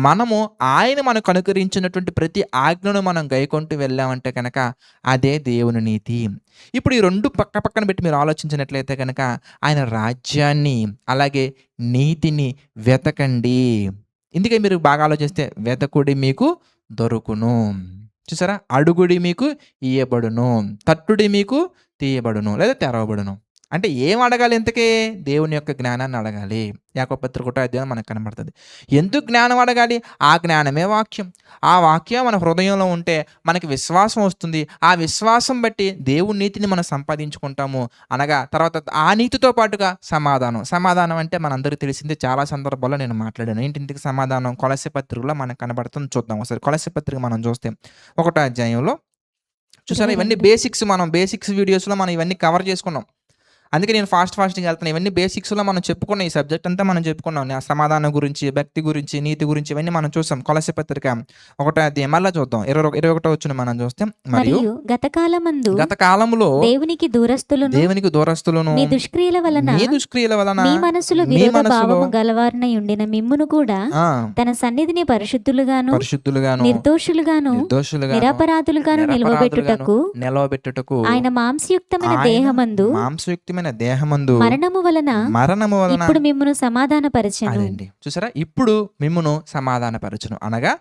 మనము ఆయన మనకు అనుకరించినటువంటి ప్రతి ఆజ్ఞను మనం గైకొంటూ వెళ్ళామంటే కనుక అదే దేవుని నీతి. ఇప్పుడు ఈ రెండు పక్క పక్కన పెట్టి మీరు ఆలోచించినట్లయితే కనుక ఆయన రాజ్యాన్ని అలాగే నీతిని వెతకండి. ఇందుకే మీరు బాగా ఆలోచిస్తే వెతకుడి మీకు దొరుకును, చూసారా, అడుగుడి మీకు ఇయ్యబడును, తట్టుడి మీకు తీయబడును లేదా తెరవబడును. అంటే ఏం అడగాలి ఇంతకీ? దేవుని యొక్క జ్ఞానాన్ని అడగాలి. యాకోబు పత్రిక 1వ అధ్యాయం మనకు కనబడుతుంది. ఎందుకు జ్ఞానం అడగాలి? ఆ జ్ఞానమే వాక్యం. ఆ వాక్యం మన హృదయంలో ఉంటే మనకి విశ్వాసం వస్తుంది. ఆ విశ్వాసం బట్టి దేవుని నీతిని మనం సంపాదించుకుంటాము. అనగా తర్వాత ఆ నీతితో పాటుగా సమాధానం. సమాధానం అంటే మనందరికీ తెలిసిందే, చాలా సందర్భాల్లో నేను మాట్లాడాను. ఇంటింటికి సమాధానం కొలస్సీ పత్రికలో మనకు కనబడుతుంది. చూద్దాం ఒకసారి. కొలస్సీ పత్రిక మనం చూస్తే 1వ అధ్యాయంలో చూసారా, ఇవన్నీ బేసిక్స్. మనం బేసిక్స్ వీడియోస్లో మనం ఇవన్నీ కవర్ చేసుకున్నాం. అందుకే నేను ఫాస్ట్గా వెళ్తాను. ఇవన్నీ బేసిక్స్లో మనం చెప్పుకున్నాం. ఈ సబ్జెక్ట్ అంతా మనం చెప్పుకున్నాం. సమాధానం గురించి, భక్తి గురించి, నీతి గురించి ఇవన్నీ మనం చూసాం. కొలస్సీ పత్రిక 1వ అధ్యాయం మళ్ళా చూద్దాం. 21వ వచనం మనం చూస్తే, మరియు గత కాలములో దేవునికి దూరస్తులను మీ దుష్క్రియల వలన మీ మనసులో విరోధ భావము గలవారినై ఉండిన మిమ్మును కూడా తన సన్నిధిని పరిశుద్ధులుగాను నిర్దోషులుగాను నిరపరాధులుగాను నిలవబెట్టుటకు ఆయన మాంసయుక్తమైన దేహమందు మరణము వలన ఇప్పుడు మిమ్మును సమాధానపరచెను. అదండి, చూసారా, ఇప్పుడు మిమ్మును సమాధానపరచును. అనగా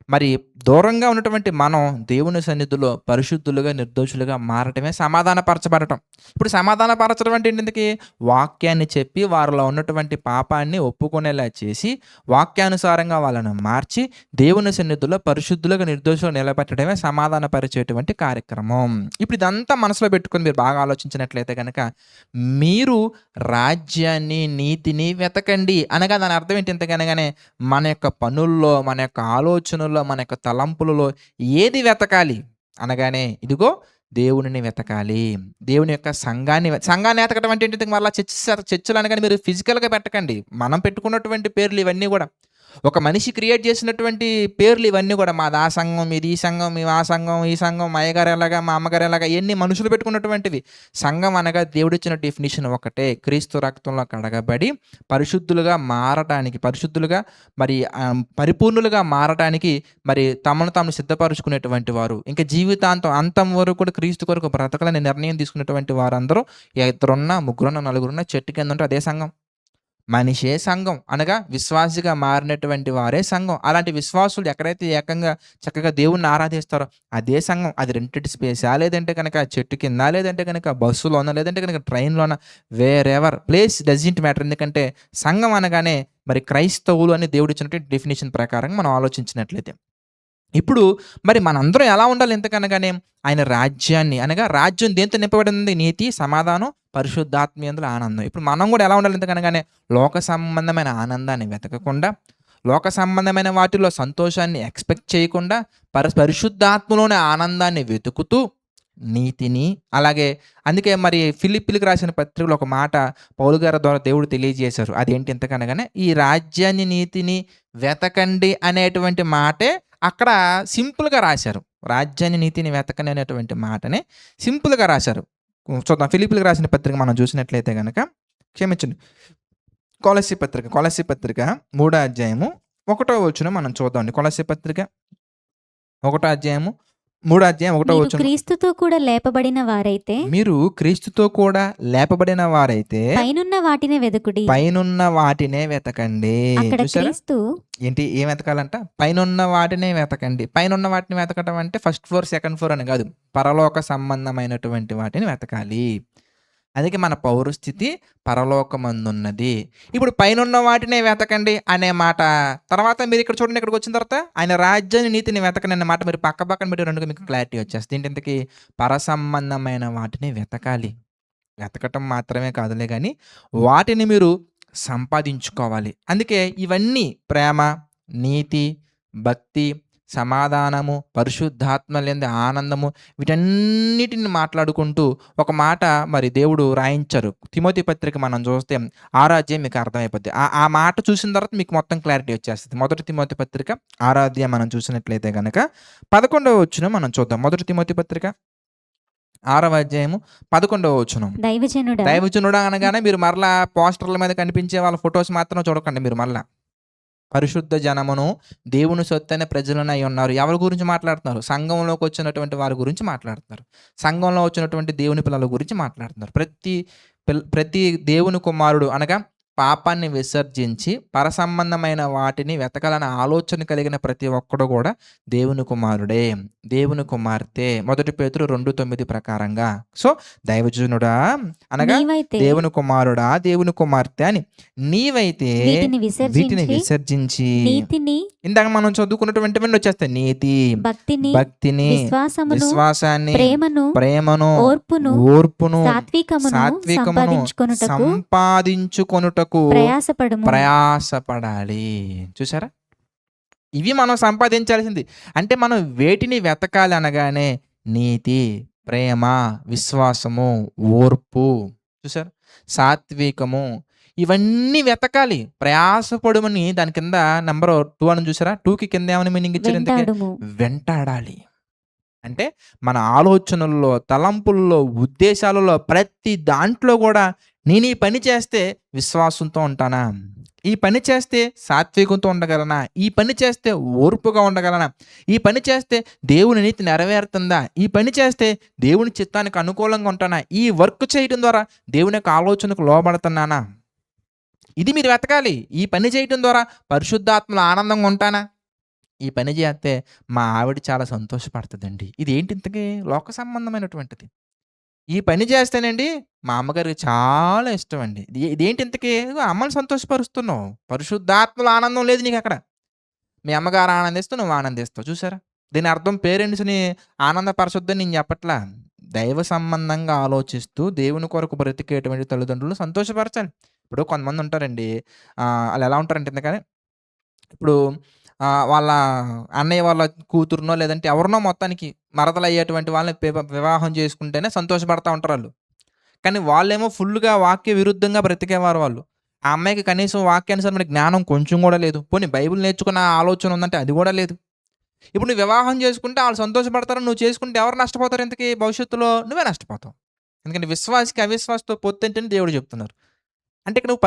మరి దూరంగా ఉన్నటువంటి మనం దేవుని సన్నిధిలో పరిశుద్ధులుగా నిర్దోషులుగా మారటమే సమాధానపరచబడటం. ఇప్పుడు సమాధానపరచడం అంటే ఏంటికి? వాక్యాన్ని చెప్పి వారిలో ఉన్నటువంటి పాపాన్ని ఒప్పుకునేలా చేసి వాక్యానుసారంగా వాళ్ళను మార్చి దేవుని సన్నిధిలో పరిశుద్ధులుగా నిర్దోషులుగా నిలబెట్టడమే సమాధానపరిచేటువంటి కార్యక్రమం. ఇప్పుడు ఇదంతా మనసులో పెట్టుకొని మీరు బాగా ఆలోచించినట్లయితే కనుక మీరు రాజ్యాన్ని నీతిని వెతకండి అనగా దాని అర్థం ఏంటి? ఎంతకనగానే మన యొక్క పనుల్లో, మన యొక్క ఆలోచనల్లో, మన యొక్క తలంపులలో ఏది వెతకాలి అనగానే ఇదిగో దేవునిని వెతకాలి. దేవుని యొక్క సంఘాన్ని వెతకడం అంటే ఏంటి? మళ్ళీ చర్చలు అనగానే మీరు ఫిజికల్గా పెట్టకండి. మనం పెట్టుకున్నటువంటి పేర్లు ఇవన్నీ కూడా ఒక మనిషి క్రియేట్ చేసినటువంటి పేర్లు ఇవన్నీ కూడా. మాది ఆ సంఘం, ఇది ఈ సంఘం, మేము ఆ సంఘం, ఈ సంఘం, మా అయ్యగారు ఎలాగా, మా అమ్మగారు ఎలాగా, ఎన్ని మనుషులు పెట్టుకున్నటువంటివి. సంఘం అనగా దేవుడిచ్చిన డెఫినేషన్ ఒకటే, క్రీస్తు రక్తంలో కడగబడి పరిశుద్ధులుగా మారటానికి, పరిశుద్ధులుగా మరి పరిపూర్ణులుగా మారటానికి మరి తమను తాము సిద్ధపరుచుకునేటువంటి వారు, ఇంకా జీవితాంతం అంతం వరకు కూడా క్రీస్తు కొరకు బ్రతకాలని నిర్ణయం తీసుకునేటువంటి వారందరూ 2 3 4 చెట్టు కింద ఉంటే అదే సంఘం. మనిషే సంఘం అనగా విశ్వాసిగా మారినటువంటి వారే సంఘం. అలాంటి విశ్వాసులు ఎక్కడైతే ఏకంగా చక్కగా దేవుణ్ణి ఆరాధిస్తారో అదే సంఘం. అది రెంటెడ్ స్పేసా, లేదంటే కనుక చెట్టు కింద, లేదంటే కనుక బస్సులోన, లేదంటే కనుక ట్రైన్లోన, వేరెవర్ ప్లేస్ డజంట్ మ్యాటర్. ఎందుకంటే సంఘం అనగానే మరి క్రైస్తవులు అని దేవుడు ఇచ్చినటువంటి డెఫినేషన్ ప్రకారం మనం ఆలోచించినట్లయితే ఇప్పుడు మరి మనందరం ఎలా ఉండాలి? ఎంతకనగానే ఆయన రాజ్యాన్ని అనగా రాజ్యం దేంతో నింపబడింది? నీతి, సమాధానం, పరిశుద్ధాత్మీయందుల ఆనందం. ఇప్పుడు మనం కూడా ఎలా ఉండాలి? ఎంతకనగానే లోక సంబంధమైన ఆనందాన్ని వెతకకుండా, లోక సంబంధమైన వాటిలో సంతోషాన్ని ఎక్స్పెక్ట్ చేయకుండా, పరిశుద్ధాత్మలోని ఆనందాన్ని వెతుకుతూ నీతిని, అలాగే అందుకే మరి ఫిలిప్పీలకు రాసిన పత్రికలో ఒక మాట పౌలు గారి ద్వారా దేవుడు తెలియజేశారు. అదేంటి? ఎంతకనగానే ఈ రాజ్యాన్ని నీతిని వెతకండి అనేటువంటి మాటే అక్కడ సింపుల్గా రాశారు. రాజ్యాన్ని నీతిని వెతకండి అనేటువంటి మాటనే సింపుల్గా రాశారు. చూద్దాం. ఫిలిప్పీలకు రాసిన పత్రిక మనం చూసినట్లయితే కనుక, క్షమించండి, కొలస్సీ పత్రిక 3వ అధ్యాయము 1వ వచనం మనం చూద్దాం. కొలస్సీ పత్రిక 1వ అధ్యాయము 3వ అధ్యాయం 1వ మీరు వచనం. క్రీస్తుతో కూడా లేపబడిన వారైతే మీరు క్రీస్తుతో కూడా లేపబడిన వారైతే పైనున్న వాటిని వెదకుడి. పైనున్న వాటినే వెతకండి. అక్కడ చూసారా? క్రీస్తు ఏంటి ఏం వెతకాలంట? పైనున్న వాటినే వెతకండి. పైనున్న వాటిని వెతకటం అంటే ఫస్ట్ ఫ్లోర్, సెకండ్ ఫ్లోర్ అని కాదు. పరలోక సంబంధమైనటువంటి వాటిని వెతకాలి. అందుకే మన పౌరస్థితి పరలోకమందున్నది. ఇప్పుడు పైనున్న వాటినే వెతకండి అనే మాట తర్వాత మీరు ఇక్కడ చూడండి, ఇక్కడికి వచ్చిన తర్వాత ఆయన రాజ్యాన్ని నీతిని వెతకని అనే మాట మీరు పక్క పక్కన పెట్టి రెండుగా మీకు క్లారిటీ వచ్చేస్తుంది. ఏంటి ఇంతకీ? పరసంబంధమైన వాటిని వెతకాలి. వెతకటం మాత్రమే కాదులే కానీ వాటిని మీరు సంపాదించుకోవాలి. అందుకే ఇవన్నీ ప్రేమ, నీతి, భక్తి, సమాధానము, పరిశుద్ధాత్మ లేని ఆనందము, వీటన్నిటిని మాట్లాడుకుంటూ ఒక మాట మరి దేవుడు రాయించారు. తిమోతి పత్రిక మనం చూస్తే 6వ అధ్యాయం మీకు అర్థమైపోద్ది. ఆ మాట చూసిన తర్వాత మీకు మొత్తం క్లారిటీ వచ్చేస్తుంది. మొదటి తిమోతి పత్రిక 6వ అధ్యాయం మనం చూసినట్లయితే కనుక 11వ వచనం మనం చూద్దాం. మొదటి తిమోతి పత్రిక 6వ అధ్యాయము 11వ వచనం. దైవజనుడా అనగానే మీరు మరలా పోస్టర్ల మీద కనిపించే వాళ్ళ ఫొటోస్ మాత్రం చూడకండి. మీరు మరలా పరిశుద్ధ జనమును దేవుని సొత్తైన ప్రజలను అయి ఉన్నారు. ఎవరి గురించి మాట్లాడుతున్నారు? సంఘంలోకి వచ్చినటువంటి వారి గురించి మాట్లాడుతున్నారు. సంఘంలో వచ్చినటువంటి దేవుని పిల్లల గురించి మాట్లాడుతున్నారు. ప్రతి దేవుని కుమారుడు అనగా పాపాన్ని విసర్జించి పరసంబంధమైన వాటిని వెతకాలనే ఆలోచన కలిగిన ప్రతి ఒక్కడు కూడా దేవుని కుమారుడే, దేవుని కుమార్తె. 1 పేతురు 2:9 ప్రకారంగా. సో దైవజనుడా అనగా దేవుని కుమారుడా, దేవుని కుమార్తె అని నీవైతే వీటిని విసర్జించి ఇందాక మనం చదువుకున్నటువంటి వచ్చేస్తాయి. నీతి, భక్తిని, విశ్వాసాన్ని, ప్రేమను, ఓర్పును, సాత్వికమును సంపాదించుకొనుటకు ప్రయాసపడాలి. చూసారా? ఇవి మనం సంపాదించాల్సింది. అంటే మనం వేటిని వెతకాలి అనగానే నీతి, ప్రేమ, విశ్వాసము, ఓర్పు, చూసారా, సాత్వికము, ఇవన్నీ వెతకాలి. ప్రయాసపడమని దాని కింద నెంబర్ 2 అని చూసారా? 2కి కింద ఏమని మీనింగ్ ఇచ్చారు? వెంటాడాలి. అంటే మన ఆలోచనల్లో, తలంపుల్లో, ఉద్దేశాలలో ప్రతి దాంట్లో కూడా నేను ఈ పని చేస్తే విశ్వాసంతో ఉంటానా? ఈ పని చేస్తే సాత్వికంతో ఉండగలనా? ఈ పని చేస్తే ఓర్పుగా ఉండగలనా? ఈ పని చేస్తే దేవుని నీతి నెరవేరుతుందా? ఈ పని చేస్తే దేవుని చిత్తానికి అనుకూలంగా ఉంటానా? ఈ వర్క్ చేయడం ద్వారా దేవుని యొక్క ఆలోచనకు లోబడుతున్నానా? ఇది మీరు వెతకాలి. ఈ పని చేయడం ద్వారా పరిశుద్ధాత్మలో ఆనందంగా ఉంటానా? ఈ పని చేస్తే మా ఆవిడ చాలా సంతోషపడుతుందండి. ఇది ఏంటి ఇంతకీ? లోక సంబంధమైనటువంటిది. ఈ పని చేస్తేనండి మా అమ్మగారికి చాలా ఇష్టం అండి. ఇదేంటి ఇంతకీ? అమ్మని సంతోషపరుస్తున్నావు. పరిశుద్ధాత్మలో ఆనందం లేదు నీకు అక్కడ. మీ అమ్మగారు ఆనందిస్తూ నువ్వు ఆనందిస్తావు. చూసారా? దీని అర్థం పేరెంట్స్ని ఆనందపరచొద్దని నేను చెప్పట్లా. దైవ సంబంధంగా ఆలోచిస్తూ దేవుని కొరకు బ్రతికేటువంటి తల్లిదండ్రులు సంతోషపరచాలి. ఇప్పుడు కొంతమంది ఉంటారండి, వాళ్ళు ఎలా ఉంటారంటే ఎందుకని ఇప్పుడు వాళ్ళ అన్నయ్య వాళ్ళ కూతురునో లేదంటే ఎవరినో మొత్తానికి మరదలయ్యేటువంటి వాళ్ళని వివాహం చేసుకుంటేనే సంతోషపడతా ఉంటారు వాళ్ళు. కానీ వాళ్ళేమో ఫుల్గా వాక్య విరుద్ధంగా బ్రతికేవారు వాళ్ళు. ఆ అమ్మాయికి కనీసం వాక్యానుసారమైన జ్ఞానం కొంచెం కూడా లేదు. పోనీ బైబిల్ నేర్చుకున్న ఆలోచన ఉందంటే అది కూడా లేదు. ఇప్పుడు నువ్వు వివాహం చేసుకుంటే వాళ్ళు సంతోషపడతారు, నువ్వు చేసుకుంటే ఎవరు నష్టపోతారు? ఇంతకీ భవిష్యత్తులో నువ్వే నష్టపోతావు. ఎందుకంటే విశ్వాసకి అవిశ్వాసతో పొత్తు దేవుడు చెప్తున్నారు. అంటే ఇక్కడ నువ్వు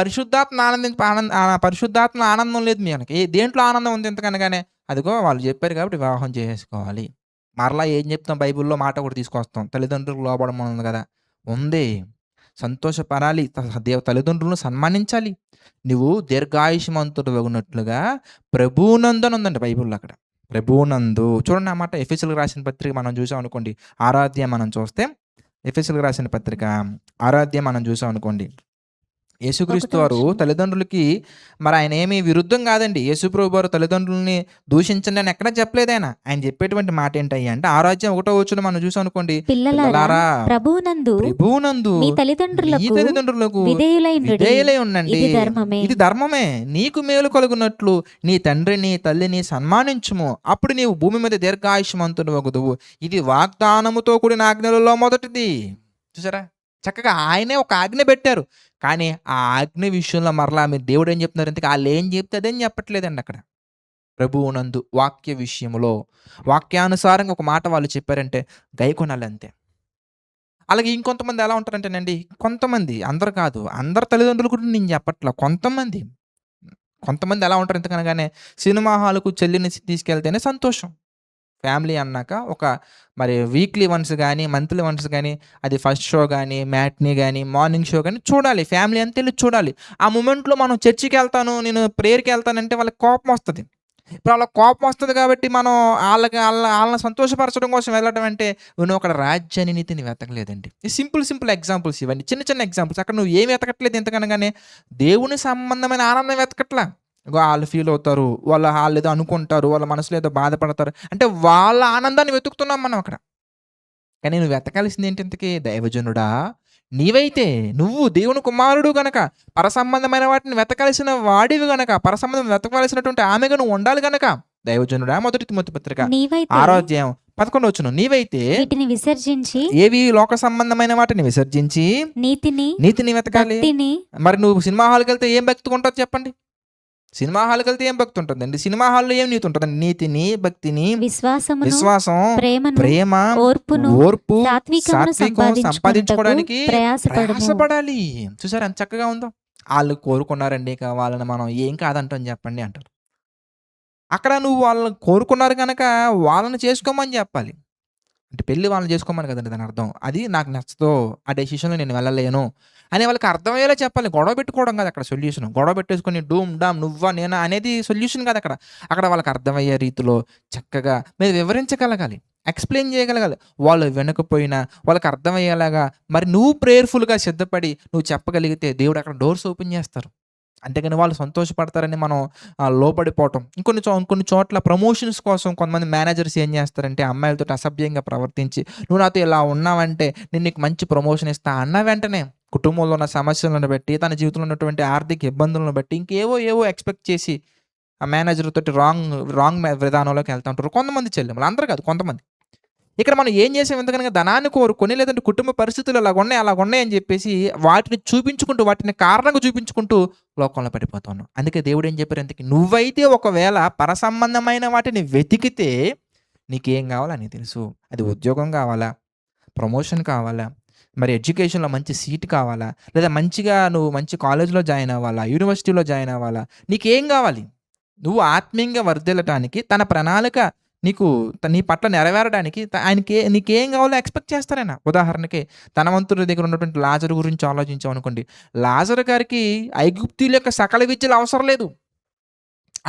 పరిశుద్ధాత్మ ఆనందం లేదు మీ వెనక. దేంట్లో ఆనందం ఉంది ఎంతకనగానే? అదిగో వాళ్ళు చెప్పారు కాబట్టి వివాహం చేసుకోవాలి. మరలా ఏం చెప్తాం? బైబిల్లో మాట ఒకటి తీసుకొస్తాం, తల్లిదండ్రులకు లోబడమని ఉంది కదా. ఉంది, సంతోషపడాలి, తల్లిదండ్రులను సన్మానించాలి. నువ్వు దీర్ఘాయుష్మంతుడు వగునట్లుగా ప్రభువునందు అని ఉందండి బైబిల్లో. అక్కడ ప్రభువునందు చూడండి ఆ మాట. ఎఫెసీయులకు రాసిన పత్రిక మనం చూసాం అనుకోండి, 6వ అధ్యాయం మనం చూస్తే, ఎఫెసీయులకు రాసిన పత్రిక 6వ అధ్యాయం మనం చూసాం అనుకోండి, యేసుక్రీస్తు వారు తల్లిదండ్రులకి మరి ఆయన ఏమీ విరుద్ధం కాదండి. యేసుప్రభు వారు తల్లిదండ్రులని దూషించండి అని ఎక్కడా చెప్పలేదు. ఆయన చెప్పేటువంటి మాట ఏంటయ్యా అంటే 6వ అధ్యాయం 1వ వచనం మనం చూసాం అనుకోండి, పిల్లలారా ప్రభువునందు మీ తల్లిదండ్రులకు విధేయులై ఉండండి, ఇది ధర్మమే. నీకు మేలు కలుగునట్లు నీ తండ్రిని తల్లిని సన్మానించుము, అప్పుడు నీవు భూమి మీద దీర్ఘాయుష్మంతుడు వగుదువు. ఇది వాగ్దానముతో కూడిన ఆజ్ఞలలో మొదటిది. చూసారా? చక్కగా ఆయనే ఒక ఆజ్ఞ పెట్టారు. కానీ ఆ ఆజ్ఞ విషయంలో మరలా మీరు దేవుడు ఏం చెప్తున్నారు? ఇంతకీ వాళ్ళు ఏం చెప్తే అదేం చెప్పట్లేదండి. అక్కడ ప్రభువునందు వాక్య విషయంలో వాక్యానుసారంగా ఒక మాట వాళ్ళు చెప్పారంటే గైకొనాలి అంతే. అలాగే ఇంకొంతమంది ఎలా ఉంటారంటేనండి, కొంతమంది, అందరు కాదు, అందరు తల్లిదండ్రులు కూడా నేను చెప్పట్లా, కొంతమంది ఎలా ఉంటారు? ఇంతకనగానే సినిమా హాల్కు చెల్లిని తీసుకెళ్తేనే సంతోషం. ఫ్యామిలీ అన్నాక మరి వీక్లీ వన్స్ గానీ, మంత్లీ వన్స్ గానీ, అది ఫస్ట్ షో గానీ, మ్యాట్నీ గానీ, మార్నింగ్ షో గానీ చూడాలి. ఫ్యామిలీ అంతా ఎళ్లి చూడాలి. ఆ మొమెంట్‌లో మనం చర్చికెళ్తాను, నేను ప్రేయర్‌కెళ్తానంటే వాళ్ళకి కోపమొస్తది. ఇప్పుడు వాళ్ళకి కోపమొస్తది కాబట్టి మనం ఆళ్ళని సంతోషపరచడం కోసం వెళ్ళడం అంటే, నువ్వు అక్కడ రాజ్యాన్ని, నీతిని వెతకలేదండి. ఈ సింపుల్ ఎగ్జాంపుల్స్ ఇవన్నీ. చిన్న ఎగ్జాంపుల్స్. అక్కడ నువ్వు ఏమి వెతకట్లేదు ఇంతకనగానే, దేవుని సంబంధమైన ఆనందం వెతకట్లా. ఇగో ఆళ్ళు ఫీలవుతారు, ఆళ్ళేదో అనుకుంటారు, వాళ్ళ మనసులో ఏదో బాధపడతారు. అంటే వాళ్ళ ఆనందాన్ని వెతుకుతున్నాం మనం అక్కడ. కానీ నువ్వు వెతకాల్సిందేంటి ఇంతకీ? దైవజనుడా, నీవైతే నువ్వు దేవుని కుమారుడు గనక, పరసంబంధమైన వాటిని వెతకాల్సిన వాడివి గనక, పరసంబంధం వెతకవలసినటువంటి ఆమెగా నువ్వు ఉండాలి గనక, దైవజనుడా, మొదటి తిమోతి పత్రిక 6వ అధ్యాయం 11వ వచనం, నీవైతే వీటిని విసర్జించి, ఏవి లోక సంబంధమైన వాటిని విసర్జించి నీతిని వెతకాలి. మరి నువ్వు సినిమా హాల్‌కెళ్తే ఏం భక్తి ఉంటది చెప్పండి? సినిమా హాల్‌కెళ్తే ఏం భక్తి ఉంటదండి? సినిమా హాల్‌లో ఏం నీతి ఉంటదండి? నీతిని, భక్తిని, విశ్వాసం, ప్రేమ, ఓర్పు, సాత్వికం సంపాదించుకోవడానికి ప్రయాసపడాలి. చూసారా ఎంత చక్కగా ఉందో? ఆళ్ళు కోరుకున్నారండి, ఇక వాళ్ళని మనం ఏం కాదంటాం చెప్పండి అంటారు. అక్కడ నువ్వు వాళ్ళని కోరుకున్నారు గనక వాళ్ళని చేసుకోమని చెప్పాలి. అంటే పెళ్లి వాళ్ళని చేసుకోమని కదండి దాని అర్థం. అది నాకు నచ్చదు, ఆ డెసిషన్‌లో నేను వెళ్ళలేను అని వాళ్ళకి అర్థమయ్యేలా చెప్పాలి. గొడవ పెట్టుకోవడం కాదు అక్కడ సొల్యూషన్. గొడవ పెట్టేసుకొని డూమ్ డామ్ నువ్వా నేనా అనేది సొల్యూషన్ కాదు అక్కడ. అక్కడ వాళ్ళకి అర్థమయ్యే రీతిలో చక్కగా మీరు వివరించగలగాలి, ఎక్స్‌ప్లెయిన్ చేయగలగాలి. వాళ్ళు వినకపోయినా వాళ్ళకి అర్థమయ్యేలాగా మరి నువ్వు ప్రేయర్‌ఫుల్‌గా సిద్ధపడి నువ్వు చెప్పగలిగితే దేవుడు అక్కడ డోర్స్ ఓపెన్ చేస్తారు. అంతేగాని వాళ్ళు సంతోషపడతారని మనం లోబడిపోవటం. ఇంకొన్ని చోట్ల ప్రమోషన్స్ కోసం కొంతమంది మేనేజర్స్ ఏం చేస్తారంటే అమ్మాయిలతోటి అసభ్యంగా ప్రవర్తించి, నువ్వు నాతో ఇలా ఉన్నావంటే నేను నీకు మంచి ప్రమోషన్ ఇస్తా అన్న వెంటనే కుటుంబంలో ఉన్న సమస్యలను బట్టి, తన జీవితంలో ఉన్నటువంటి ఆర్థిక ఇబ్బందులను బట్టి ఏవో ఎక్స్‌పెక్ట్ చేసి ఆ మేనేజర్ తోటి రాంగ్ విధానంలోకి వెళ్తా ఉంటారు కొంతమంది చెల్లెమ్మలు. అందరూ కాదు, కొంతమంది. ఇక్కడ మనం ఏం చేసాం ఎందుకనగా ధనాన్ని కోరుకొని, లేదంటే కుటుంబ పరిస్థితులు అలాగున్నాయి అని చెప్పేసి వాటిని చూపించుకుంటూ, వాటిని కారణంగా చూపించుకుంటూ లోకంలో పడిపోతున్నాం. అందుకే దేవుడు ఏం చెప్పారు ఇంతకీ? నువ్వైతే ఒకవేళ పరసంబంధమైన వాటిని వెతికితే నీకేం కావాలో అని తెలుసు. అది ఉద్యోగం కావాలా, ప్రమోషన్ కావాలా, మరి ఎడ్యుకేషన్‌లో మంచి సీట్ కావాలా, లేదా నువ్వు మంచి కాలేజ్‌లో జాయిన్ అవ్వాలా, యూనివర్సిటీలో జాయిన్ అవ్వాలా, నీకేం కావాలి? నువ్వు ఆత్మీయంగా వర్ధిల్లటానికి తన ప్రణాళిక నీ పట్ల నెరవేరడానికి నీకేం కావాలో ఎక్స్‌పెక్ట్ చేస్తారాయన. ఉదాహరణకి ధనవంతుడి దగ్గర ఉన్నటువంటి లాజరు గురించి ఆలోచించామనుకోండి. లాజరు గారికి ఐగుప్తీయుల యొక్క సకల విద్యలు అవసరం లేదు.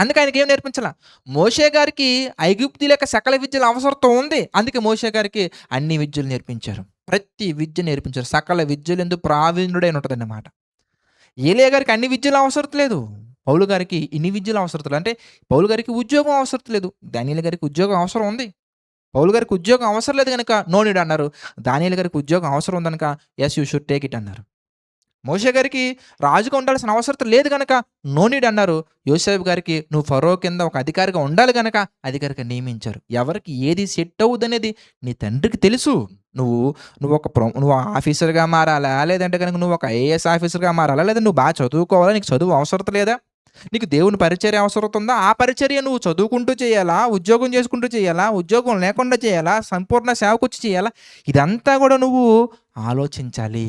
అందుకే ఆయనకేం నేర్పించలా. మోషే గారికి ఐగుప్తీయుల యొక్క సకల విద్యల అవసరత ఉంది. అందుకే మోషే గారికి అన్ని విద్యలు నేర్పించారు. ప్రతి విద్య నేర్పించారు. సకల విద్యలందు ప్రావీణ్యుడై ఉంటదన్నమాట. ఏలియా గారికి అన్ని విద్యలు అవసరం లేదు. పౌలు గారికి ఇన్ని విద్యలు అవసరం లేదు. అంటే పౌలు గారికి ఉద్యోగం అవసరం లేదు. దానియేలు గారికి ఉద్యోగం అవసరం ఉంది. పౌలు గారికి ఉద్యోగం అవసరం లేదు గనక నో నీడ్ అన్నారు. దానియేలు గారికి ఉద్యోగం అవసరం ఉంది గనక yes you should take it అన్నారు. మోషే గారికి రాజుగా ఉండాల్సిన అవసరం లేదు గనక నో నీడ్ అన్నారు. యోసేపు గారికి నువ్వు ఫరో కింద ఒక అధికారిగా ఉండాలి గనక అధికారిగా నియమించారు. ఎవరికి ఏది సెట్ అవుదనేది నీ తండ్రికి తెలుసు. నువ్వు ఆఫీసర్‌గా మారాలా, లేదంటే గనక నువ్వు ఒక ఐఏఎస్ ఆఫీసర్‌గా మారాలా, లేదా నువ్వు బాగా చదువుకోవాలా, నీకు చదువు అవసరం లేదా, నీకు దేవుని పరిచర్య అవసరం ఉందా, ఆ పరిచర్య నువ్వు చదువుకుంటూ చేయాలా, ఉద్యోగం చేసుకుంటూ చేయాలా, ఉద్యోగం లేకుండా చేయాలా, సంపూర్ణ సేవకొచ్చి చేయాలా, ఇదంతా కూడా నువ్వు ఆలోచించాలి,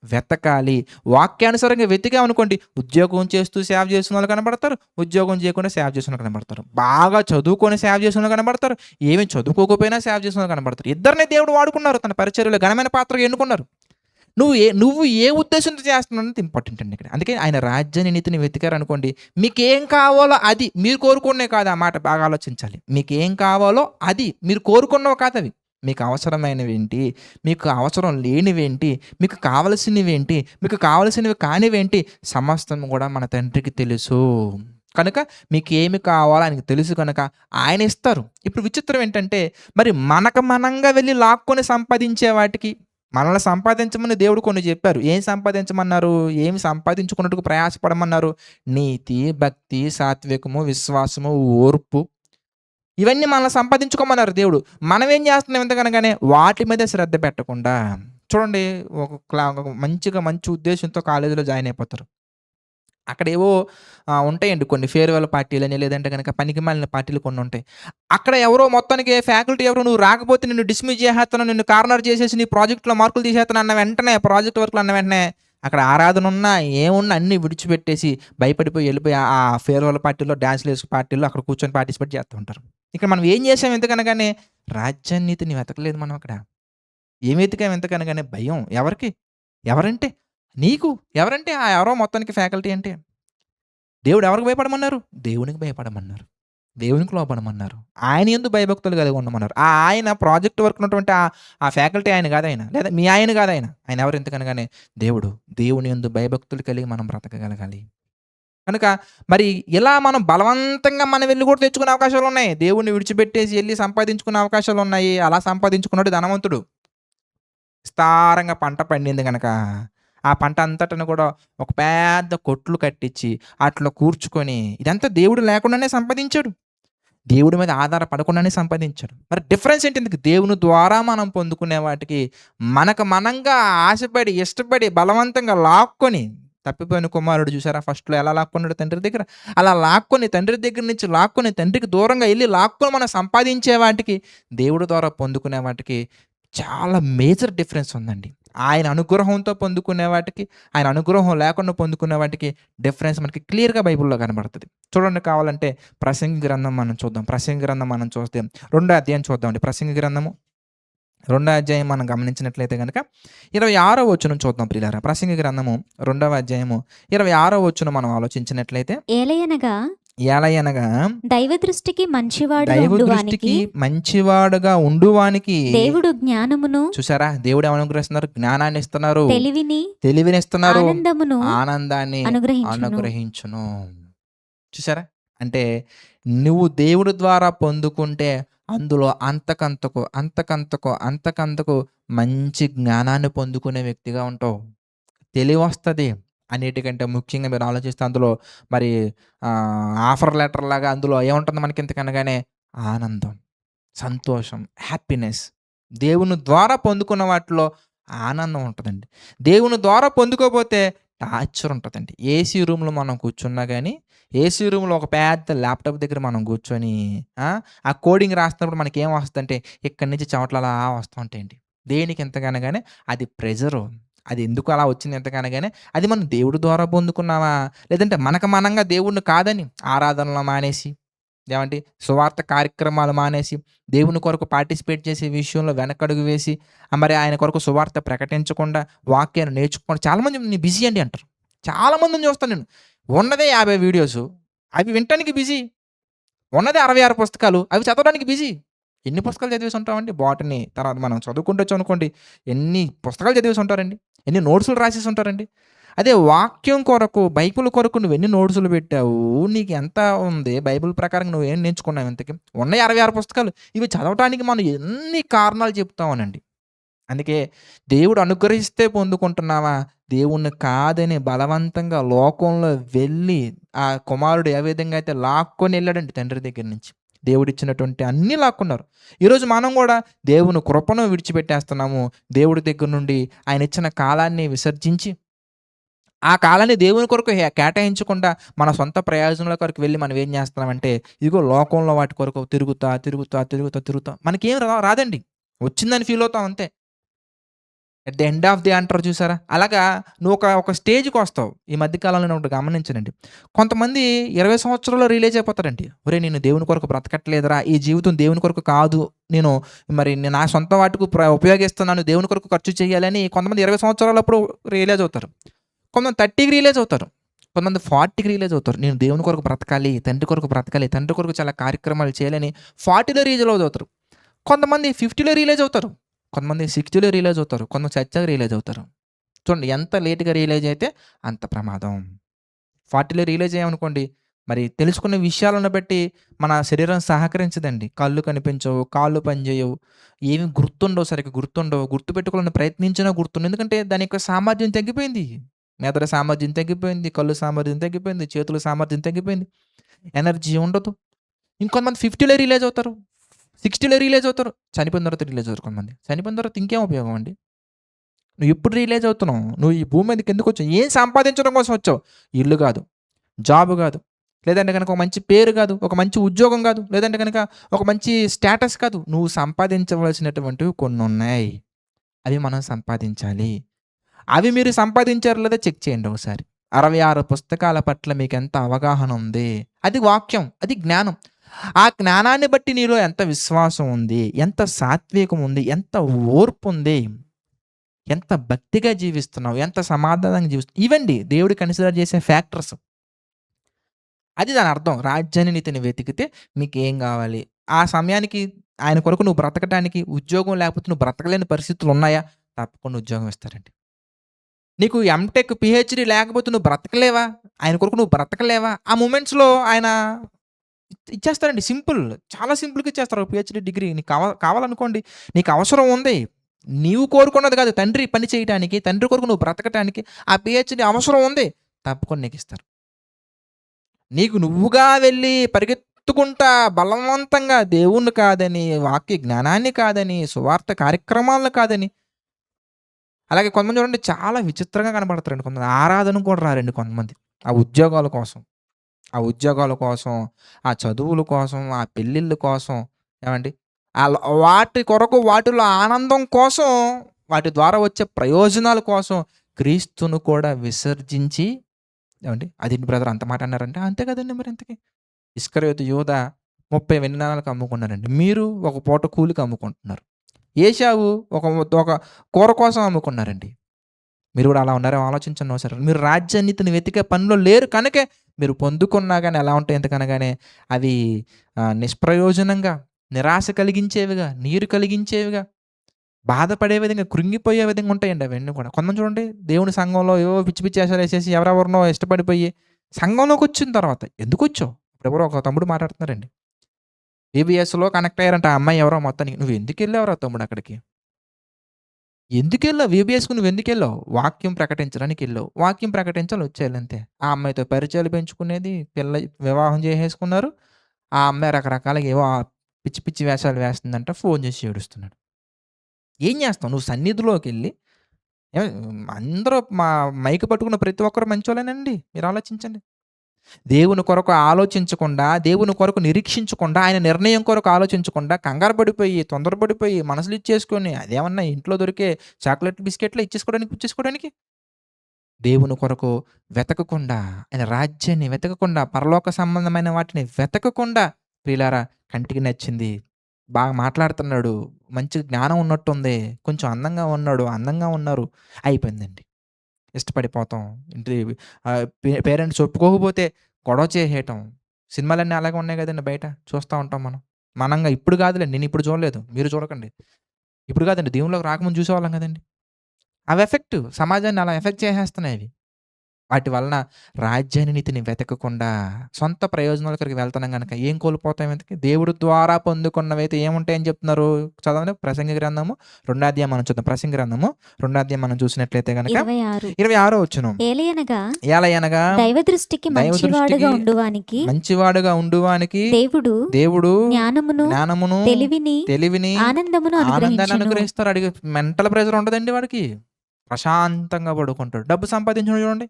వెతకాలి. వాక్యానుసారంగా వెతికామనుకోండి, ఉద్యోగం చేస్తూ సేవ చేస్తున్న వాళ్ళు కనబడతారు, ఉద్యోగం చేయకుండా సేవ చేస్తున్న వాళ్ళు కనబడతారు, బాగా చదువుకొని సేవ చేస్తున్న వాళ్ళు కనబడతారు, ఏమి చదువుకోకపోయినా సేవ చేస్తున్న వాళ్ళు కనబడతారు. ఇద్దరిని దేవుడు వాడుకున్నారు, తన పరిచర్యలో ఘనమైన పాత్రగా ఎన్నుకున్నారు. నువ్వు ఏ ఉద్దేశంతో చేస్తున్నావు అనేది ఇంపార్టెంట్ అండి ఇక్కడ. అందుకే ఆయన రాజ్యాన్ని, నీతిని వెతికారు అనుకోండి, మీకేం కావాలో అది మీరు కోరుకునే కాదు. ఆ మాట బాగా ఆలోచించాలి. మీకేం కావాలో అది మీరు కోరుకున్నవి కాదు అవి. మీకు అవసరమైనవేంటి, మీకు అవసరం లేనివేంటి, మీకు కావలసినవేంటి, మీకు కావలసినవి కానివేంటి, సమస్తం కూడా మన తండ్రికి తెలుసు. కనుక మీకు ఏమి కావాలో ఆయనకు తెలుసు కనుక ఆయన ఇస్తారు. ఇప్పుడు విచిత్రం ఏంటంటే, మరి మనంగా వెళ్ళి లాక్కొని సంపాదించే వాటికి, మనల్ని సంపాదించమని దేవుడు కొన్ని చెప్పారు. ఏం సంపాదించమన్నారు? ఏమి సంపాదించుకున్నట్టుకు ప్రయాసపడమన్నారు? నీతి, భక్తి, సాత్వికము, విశ్వాసము, ఓర్పు, ఇవన్నీ మనల్ని సంపాదించుకోమన్నారు దేవుడు. మనం ఏం చేస్తున్నాం ఎంతకనగానే వాటి మీద శ్రద్ధ పెట్టకుండా, చూడండి, మంచి ఉద్దేశంతో కాలేజీలో జాయిన్ అయిపోతారు. అక్కడ ఏవో ఉంటాయండి కొన్ని ఫేర్వెల్ పార్టీలని, లేదంటే కనుక పనికిమాలిన పార్టీలు కొన్ని ఉంటాయి. అక్కడ ఎవరో మొత్తానికి ఫ్యాకల్టీ ఎవరో నువ్వు రాకపోతే నిన్ను డిస్మిస్ చేసేస్తాను, నిన్ను కార్నర్ చేసేసి నీ ప్రాజెక్ట్లో మార్కులు తీసేస్తాను అన్న వెంటనే, ప్రాజెక్ట్ వర్క్లు అన్న వెంటనే అక్కడ ఆరాధన ఉన్నా ఏమున్నా అన్నీ విడిచిపెట్టేసి భయపడిపోయి వెళ్ళిపోయి ఆ ఫేర్వెల్ పార్టీలో, డ్యాన్స్లు వేసే పార్టీల్లో అక్కడ కూర్చొని పార్టిసిపేట్ చేస్తూ ఉంటారు. ఇక్కడ మనం ఏం చేసాం ఎందుకనగానే రాజ్యాన్నీతిని వెతకలేదు మనం అక్కడ. ఏం వెతికాం ఎంతకనగానే భయం. ఎవరికి? ఎవరంటే? నీకు. ఎవరంటే ఆ ఎవరో మొత్తానికి ఫ్యాకల్టీ అంటే. దేవుడు ఎవరికి భయపడమన్నారు? దేవునికి భయపడమన్నారు. దేవునికి లోబడమన్నారు. ఆయన యందు భయభక్తులు కలిగి ఉండమన్నారు. ఆయన ప్రాజెక్ట్ వర్క్ ఉన్నటువంటి ఆ ఫ్యాకల్టీ ఆయన కాదాయన. లేదా మీ ఆయన కాదాయన. ఆయన ఎవరు ఎందుకనగానే దేవుడు. దేవుని యందు భయభక్తులు కలిగి మనం బ్రతకగలగాలి. కనుక మరి ఇలా మనం బలవంతంగా మనం వెళ్లి కూడా తెచ్చుకునే అవకాశాలున్నాయి. దేవుడిని విడిచిపెట్టేసి ఎళ్లి సంపాదించుకునే అవకాశాలున్నాయి. అలా సంపాదించుకున్నాడు ధనవంతుడు. విస్తారంగా పంట పండింది గనక, ఆ పంట అంతటిని కూడా ఒక పెద్ద కొట్లు కట్టించి, అట్లా కూర్చుకొని ఇదంతా దేవుడు లేకుండానే సంపాదించాడు. దేవుడి మీద ఆధారపడకుండానే సంపాదించాడు. మరి డిఫరెన్స్ ఏంటి? ఎందుకు? దేవుని ద్వారా మనం పొందుకునే వాటికి మనకు మనంగా ఆశపడి, ఇష్టపడి, బలవంతంగా లాక్కొని తప్పిపోయిన కుమారుడు చూసారా ఫస్ట్‌లో ఎలా లాక్కున్నాడు తండ్రి దగ్గర? అలా లాక్కొని తండ్రి దగ్గర నుంచి లాక్కొని తండ్రికి దూరంగా ఎళ్లి లాక్కొని మనం సంపాదించే వాటికి, దేవుడి ద్వారా పొందుకునే వాటికి చాలా మేజర్ డిఫరెన్స్ ఉందండి. ఆయన అనుగ్రహంతో పొందుకునే వాటికి, ఆయన అనుగ్రహం లేకుండా పొందుకునే వాటికి డిఫరెన్స్ మనకి క్లియర్‌గా బైబిల్‌లో కనబడుతది. చూడండి కావాలంటే ప్రసంగి గ్రంథం మనం చూద్దాం. ప్రసంగి గ్రంథం మనం చూస్తే 2వ అధ్యాయం చూద్దామండి. ప్రసంగి గ్రంథము 2వ అధ్యాయం మనం గమనించినట్లయితే గనక 26వ వచనం చూద్దాం ప్రియులారా. ప్రసంగి గ్రంథము 2వ అధ్యాయము 26వ వచనం మనం ఆలోచించినట్లయితే ఏలయనగా దైవ దృష్టికి మంచివాడుగా ఉండువానికి దేవుడు జ్ఞానమును, చూసారా? దేవుడు అనుగ్రహిస్తున్నారు, జ్ఞానాన్ని ఇస్తున్నారు, తెలివిని ఇస్తున్నారు, ఆనందాన్ని అనుగ్రహించును. చూసారా? అంటే నువ్వు దేవుడి ద్వారా పొందుకుంటే అందులో అంతకంతకు మంచి జ్ఞానాన్ని పొందుకునే వ్యక్తిగా ఉంటావు. తెలివి వస్తుంది. అన్నిటికంటే ముఖ్యంగా మీరు ఆలోచిస్తే అందులో మరి ఆఫర్ లెటర్ లాగా అందులో ఏముంటుంది మనకి ఇంతకనగానే ఆనందం, సంతోషం, హ్యాపీనెస్. దేవుని ద్వారా పొందుకున్న వాటిలో ఆనందం ఉంటుందండి. దేవుని ద్వారా పొందుకోకపోతే టార్చర్ ఉంటుందండి. ఏసీ రూమ్లో మనం కూర్చున్నా కానీ, ఏసీ రూమ్లో ఒక పెద్ద ల్యాప్టాప్ దగ్గర మనం కూర్చొని ఆ కోడింగ్ రాస్తున్నప్పుడు మనకి ఏం వస్తుందంటే ఇక్కడి నుంచి చెమటలు అలా వస్తూ ఉంటాయండి. దేనికి ఎంతగానగానే అది ప్రెజరు. అది ఎందుకు అలా వచ్చింది ఎంతగానగానే అది మనం దేవుడి ద్వారా పొందుకున్నావా, లేదంటే మనంగా దేవుడిని కాదని ఆరాధనలు మానేసి, ఏమంటే సువార్త కార్యక్రమాలు మానేసి, దేవుని కొరకు పార్టిసిపేట్ చేసే విషయంలో వెనకడుగు వేసి, మరి ఆయన కొరకు సువార్త ప్రకటించకుండా, వాక్యాన్ని నేర్చుకోకుండా చాలామంది నేను బిజీ అండి అంటారు. చాలామందిని చూస్తాను నేను. ఉన్నదే 50 వీడియోసు, అవి వినటానికి బిజీ. ఉన్నదే 66 పుస్తకాలు, అవి చదవడానికి బిజీ. ఎన్ని పుస్తకాలు చదివేసి ఉంటామండి? బాటనీ తర్వాత మనం చదువుకుంటూ అనుకోండి ఎన్ని పుస్తకాలు చదివేసి ఉంటారండి, ఎన్ని నోట్సులు రాసేసి ఉంటారండి. అదే వాక్యం కొరకు, బైబిల్ కొరకు నువ్వు ఎన్ని నోట్సులు పెట్టావు, నీకు ఎంత ఉంది, బైబిల్ ప్రకారం నువ్వు ఏం నేర్చుకున్నావు ఇంతకి? ఉన్నాయి 66 పుస్తకాలు, ఇవి చదవటానికి మనం ఎన్ని కారణాలు చెప్తామనండి. అందుకే దేవుడు అనుగ్రహిస్తే పొందుకుంటున్నావా, దేవుణ్ణి కాదని బలవంతంగా లోకంలో వెళ్ళి ఆ కుమారుడు ఏ విధంగా అయితే లాక్కొని వెళ్ళాడండి తండ్రి దగ్గర నుంచి, దేవుడిచ్చినటువంటి అన్నీ లాక్కున్నారు. ఈరోజు మనం కూడా దేవుని కృపను విడిచిపెట్టేస్తున్నాము. దేవుడి దగ్గర నుండి ఆయన ఇచ్చిన కాలాన్ని విసర్జించి, ఆ కాలాన్ని దేవుని కొరకు కేటాయించకుండా మన సొంత ప్రయోజనాల కొరకు వెళ్ళి మనం ఏం చేస్తున్నామంటే ఇదిగో లోకంలో వాటి కొరకు తిరుగుతా మనకేం రాదండి. వచ్చిందని ఫీల్ అవుతాం అంతే. At the end of the అంటారు చూసారా? అలాగా నువ్వు ఒక స్టేజ్కి వస్తావు. ఈ మధ్యకాలంలో నేను ఒకటి గమనించానండి. కొంతమంది 20 సంవత్సరాల్లో రియలైజ్ అయిపోతారండి. ఒరే నేను దేవుని కొరకు బ్రతకట్లేదురా, ఈ జీవితం దేవుని కొరకు కాదు, నేను నా సొంత వాటికి ఉపయోగిస్తున్నాను, దేవుని కొరకు ఖర్చు చేయాలని కొంతమంది 20 సంవత్సరాలప్పుడు రియలైజ్ అవుతారు. కొంతమంది 30కి రియలైజ్ అవుతారు. కొంతమంది 40కి రియలైజ్ అవుతారు. నేను దేవుని కొరకు బ్రతకాలి, తండ్రి కొరకు చాలా కార్యక్రమాలు చేయాలని 40లో రియలైజ్ అవుతారు. కొంతమంది 50లో రియలైజ్ అవుతారు. కొంతమంది 60లో రియలైజ్ అవుతారు. కొంతమంది చచ్చాక రియలైజ్ అవుతారు. చూడండి ఎంత లేట్గా రియలైజ్ అయితే అంత ప్రమాదం. 40లో రియలైజ్ అయ్యామనుకోండి, మరి తెలుసుకున్న విషయాలను బట్టి మన శరీరం సహకరించదండి. కళ్ళు కనిపించవు, కాళ్ళు పనిచేయవు, ఏమి సరిగ్గా గుర్తుండవు, గుర్తుపెట్టుకోవాలని ప్రయత్నించినా గుర్తుండవు. ఎందుకంటే దాని యొక్క సామర్థ్యం తగ్గిపోయింది. మెదడు సామర్థ్యం తగ్గిపోయింది, కళ్ళు సామర్థ్యం తగ్గిపోయింది, చేతుల సామర్థ్యం తగ్గిపోయింది, ఎనర్జీ ఉండదు. ఇంకొంతమంది 50లో రియలైజ్ అవుతారు, 60లో రియలైజ్ అవుతారు, చనిపోయిన తర్వాత రియలైజ్ అవుతారు. కొంతమంది చనిపోయిన తర్వాత ఇంకేం ఉపయోగం అండి? నువ్వు ఎప్పుడు రియలైజ్ అవుతున్నావు? నువ్వు ఈ భూమి మీదకి ఎందుకు వచ్చావు? ఏం సంపాదించడం కోసం వచ్చావు? ఇల్లు కాదు, జాబ్ కాదు, లేదంటే కనుక ఒక మంచి పేరు కాదు, ఒక మంచి ఉద్యోగం కాదు, లేదంటే కనుక ఒక మంచి స్టేటస్ కాదు. నువ్వు సంపాదించవలసినటువంటివి కొన్ని ఉన్నాయి. అవి మనం సంపాదించాలి. అవి మీరు సంపాదించారు లేదా చెక్ చేయండి ఒకసారి. 66 పుస్తకాల పట్ల మీకు ఎంత అవగాహన ఉంది? అది వాక్యం, అది జ్ఞానం. ఆ జ్ఞానాన్ని బట్టి నీలో ఎంత విశ్వాసం ఉంది, ఎంత సాత్వికం ఉంది, ఎంత ఓర్పు ఉంది, ఎంత భక్తిగా జీవిస్తున్నావు, ఎంత సమాధానంగా జీవిస్తున్నావు, ఇవండి దేవుడు కన్సిడర్ చేసే ఫ్యాక్టర్స్. అది దాని అర్థం. రాజ్యాన్ని నీతిని వెతికితే మీకేం కావాలి, ఆ సమయానికి ఆయన కొరకు నువ్వు బ్రతకటానికి ఉద్యోగం లేకపోతే నువ్వు బ్రతకలేని పరిస్థితులు ఉన్నాయా, తప్పకుండా ఉద్యోగం ఇస్తారండి. నీకు ఎంటెక్ పిహెచ్డి లేకపోతే నువ్వు బ్రతకలేవా, ఆయన కొరకు నువ్వు బ్రతకలేవా, ఆ మూమెంట్స్లో ఆయన ఇచ్చేస్తారండి. సింపుల్, చాలా సింపుల్గా ఇచ్చేస్తారు. పిహెచ్డి డిగ్రీ నీకు కావాలనుకోండి, నీకు అవసరం ఉంది, నీవు కోరుకున్నది కాదు, తండ్రి పని చేయడానికి, తండ్రి కొరకు నువ్వు బ్రతకటానికి ఆ పిహెచ్డి అవసరం ఉంది, తప్పకుండా నీకు ఇస్తారు. నీకు నువ్వుగా వెళ్ళి పరిగెత్తుకుంటా బలవంతంగా దేవుణ్ణి కాదని, వాక్య జ్ఞానాన్ని కాదని, సువార్త కార్యక్రమాలను కాదని, అలాగే కొంతమంది చూడండి చాలా విచిత్రంగా కనబడతారండి. కొంతమంది ఆరాధన కూడా రారండి కొంతమంది. ఆ ఉద్యోగాల కోసం, ఆ ఉద్యోగాల కోసం, ఆ చదువుల కోసం, ఆ పెళ్ళిళ్ళ కోసం, ఏమండి వాటి కొరకు, వాటిలో ఆనందం కోసం, వాటి ద్వారా వచ్చే ప్రయోజనాల కోసం క్రీస్తును కూడా విసర్జించి, ఏమండి అదేంటి బ్రదర్ అంత మాట అన్నారంటే, అంతే కదండి మరి. ఇంతకీ ఇస్కరియోతు యూదా 30 వెండి నాణాలకు అమ్ముకున్నారండి. మీరు ఒక పూట కూలికి అమ్ముకుంటున్నారు. ఏశావు ఒక ఒక కూర కోసం అమ్ముకున్నారండి. మీరు కూడా అలా ఉన్నారేమో ఆలోచించండి ఒకసారి. మీరు రాజ్యాన్నితిని వెతికే పనిలో లేరు కనుకే మీరు పొందుకున్నా కానీ ఎలా ఉంటాయి ఎందుకనగానే అవి నిష్ప్రయోజనంగా, నిరాశ కలిగించేవిగా, నీరు కలిగించేవిగా, బాధపడే విధంగా, కృంగిపోయే విధంగా ఉంటాయండి అవన్నీ కూడా. కొంతమంది చూడండి దేవుని సంఘంలో ఏవో పిచ్చి పిచ్చి వేషాలు వేసేసి ఎవరెవరినో ఇష్టపడిపోయి సంఘంలోకి వచ్చిన తర్వాత ఎందుకు వచ్చావు, ఎవరో ఒక తమ్ముడు మాట్లాడుతున్నారండి. బీబీఎస్లో కనెక్ట్ అయ్యారంట ఆ అమ్మాయి ఎవరో మొత్తానికి. నువ్వు ఎందుకు వెళ్ళావురా తమ్ముడు అక్కడికి, ఎందుకెళ్ళావు బీబీఎస్కు, నువ్వు ఎందుకెళ్ళావు, వాక్యం ప్రకటించడానికి వెళ్ళావు, వాక్యం ప్రకటించాలి వచ్చేయాలి అంతే. ఆ అమ్మాయితో పరిచయాలు పెంచుకునేది, పిల్ల వివాహం చేసేసుకున్నారు. ఆ అమ్మాయి రకరకాలుగా ఏవో పిచ్చి పిచ్చి వేషాలు వేస్తుందంట, ఫోన్ చేసి ఏడుస్తున్నాడు. ఏం చేస్తావు నువ్వు సన్నిధిలోకి వెళ్ళి, అందరూ మా మైక్ పట్టుకున్న ప్రతి ఒక్కరు మంచోళ్ళేనండి, మీరు ఆలోచించండి. దేవుని కొరకు ఆలోచించకుండా, దేవుని కొరకు నిరీక్షించకుండా, ఆయన నిర్ణయం కొరకు ఆలోచించకుండా కంగారు పడిపోయి, తొందరపడిపోయి, మనసులు ఇచ్చేసుకొని, అదేమన్నా ఇంట్లో దొరికే చాక్లెట్ బిస్కెట్లు ఇచ్చేసుకోవడానికి పుచ్చేసుకోవడానికి, దేవుని కొరకు వెతకకుండా, ఆయన రాజ్యాన్ని వెతకకుండా, పరలోక సంబంధమైన వాటిని వెతకకుండా, ప్రియులారా కంటికి నచ్చింది, బాగా మాట్లాడుతున్నాడు, మంచి జ్ఞానం ఉన్నట్టుంది, కొంచెం అందంగా ఉన్నాడు, అందంగా ఉన్నారు, అయిపోయిందండి. ఇష్టపడిపోతాం. ఇంటి పేరెంట్స్ ఒప్పుకోకపోతే గొడవ చేసేయటం. సినిమాలన్నీ అలాగే ఉన్నాయి కదండీ బయట. చూస్తా ఉంటాం మనం. మనంగా ఇప్పుడు కాదులేండి. నేను ఇప్పుడు చూడలేదు. మీరు చూడకండి. ఇప్పుడు కాదండి. దేవునిలోకి రాకముందు చూసేవాళ్ళం కదండీ. అవి ఎఫెక్ట్ సమాజాన్ని అలా ఎఫెక్ట్ చేసేస్తున్నాయి అవి. వాటి వలన రాజ్యాన్ని నీతిని వెతకకుండా సొంత ప్రయోజనాల కొరకు వెళ్తున్నాం గనక ఏం కోల్పోతాం ఇంతకీ? దేవుడి ద్వారా పొందుకున్నవైతే ఏముంటాయని చెప్తున్నారు? చదవండి ప్రసంగి గ్రంథము 2వ అధ్యాయం మనం చూద్దాం. ప్రసంగి గ్రంథము 2వ అధ్యాయం మనం చూసినట్లయితే గనక 26వ వచనం. ఏలయనగా దైవ దృష్టికి మంచివాడుగా ఉండువానికి దేవుడు జ్ఞానమును తెలివిని ఆనందాన్ని అనుగ్రహిస్తారు. అడిగి మెంటల్ ప్రెజర్ ఉండదండి వాడికి. ప్రశాంతంగా పడుకుంటాడు. డబ్బు సంపాదించడం చూడండి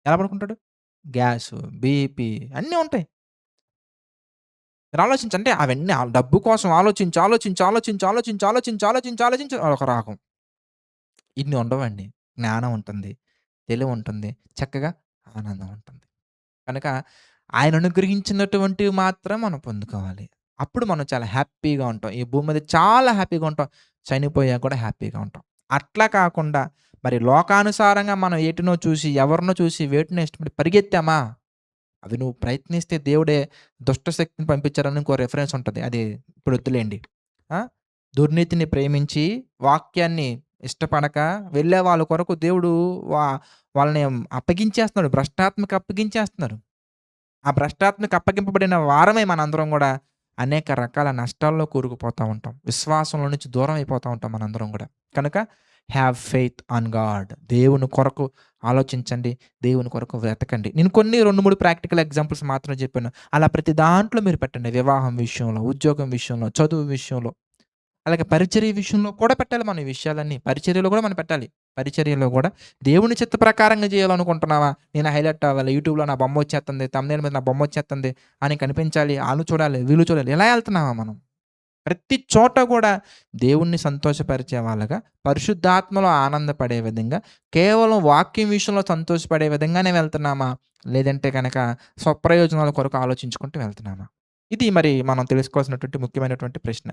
ఎలా పడుకుంటాడు. గ్యాస్, బీపీ అన్నీ ఉంటాయి. మీరు ఆలోచించండి. అవన్నీ డబ్బు కోసం ఆలోచించి ఒక రాగం. ఇన్ని ఉండవండి. జ్ఞానం ఉంటుంది, తెలివి ఉంటుంది, చక్కగా ఆనందం ఉంటుంది. కనుక ఆయన అనుగ్రహించినటువంటివి మాత్రం మనం పొందుకోవాలి. అప్పుడు మనం చాలా హ్యాపీగా ఉంటాం. ఈ భూమి మీద చాలా హ్యాపీగా ఉంటాం. చనిపోయాక కూడా హ్యాపీగా ఉంటాం. అట్లా కాకుండా మరి లోకానుసారంగా మనం ఏటినో చూసి, ఎవరినో చూసి, వేటినో ఇష్టపడి పరిగెత్తామా, అవి నువ్వు ప్రయత్నిస్తే దేవుడే దుష్ట శక్తిని పంపించారని ఇంకో రెఫరెన్స్ ఉంటుంది. అది ఇప్పుడు వద్దులేండి. దుర్నీతిని ప్రేమించి వాక్యాన్ని ఇష్టపడక వెళ్ళే వాళ్ళ కొరకు దేవుడు వాళ్ళని అప్పగించేస్తున్నాడు. భ్రష్టాత్మకి అప్పగించేస్తున్నారు. ఆ భ్రష్టాత్మకి అప్పగింపబడిన వారమే మనందరం కూడా అనేక రకాల నష్టాల్లో కూరుకుపోతూ ఉంటాం. విశ్వాసంలో నుంచి దూరం అయిపోతూ ఉంటాం మనందరం కూడా. కనుక హ్యావ్ ఫెయిత్ ఆన్ గాడ్. దేవుని కొరకు ఆలోచించండి, దేవుని కొరకు వెతకండి. నేను కొన్ని 2-3 ప్రాక్టికల్ ఎగ్జాంపుల్స్ మాత్రం చెప్పాను. అలా ప్రతి దాంట్లో మీరు పెట్టండి. వివాహం విషయంలో, ఉద్యోగం విషయంలో, చదువు విషయంలో, అలాగే పరిచర్య విషయంలో కూడా పెట్టాలి. మనం ఈ విషయాలన్నీ పరిచర్యలో కూడా మనం పెట్టాలి. పరిచర్యలో కూడా దేవుని చిత్త ప్రకారంగా చేయాలనుకుంటున్నావా, నేను హైలైట్ అవ్వాలి, యూట్యూబ్లో నా బొమ్మ వచ్చేస్తుంది, తమ్నేల్ మీద నా బొమ్మ వచ్చేస్తుంది అని కనిపించాలి, వాళ్ళు చూడాలి, వీళ్ళు చూడాలి, ఎలా వెళ్తున్నావా మనం? ప్రతి చోట కూడా దేవుణ్ణి సంతోషపరిచే వాళ్ళగా, పరిశుద్ధాత్మలో ఆనందపడే విధంగా, కేవలం వాక్యం విషయంలో సంతోషపడే విధంగానే వెళ్తున్నామా, లేదంటే కనుక స్వప్రయోజనాల కొరకు ఆలోచించుకుంటూ వెళ్తున్నామా? ఇది మరి మనం తెలుసుకోవాల్సినటువంటి ముఖ్యమైనటువంటి ప్రశ్న.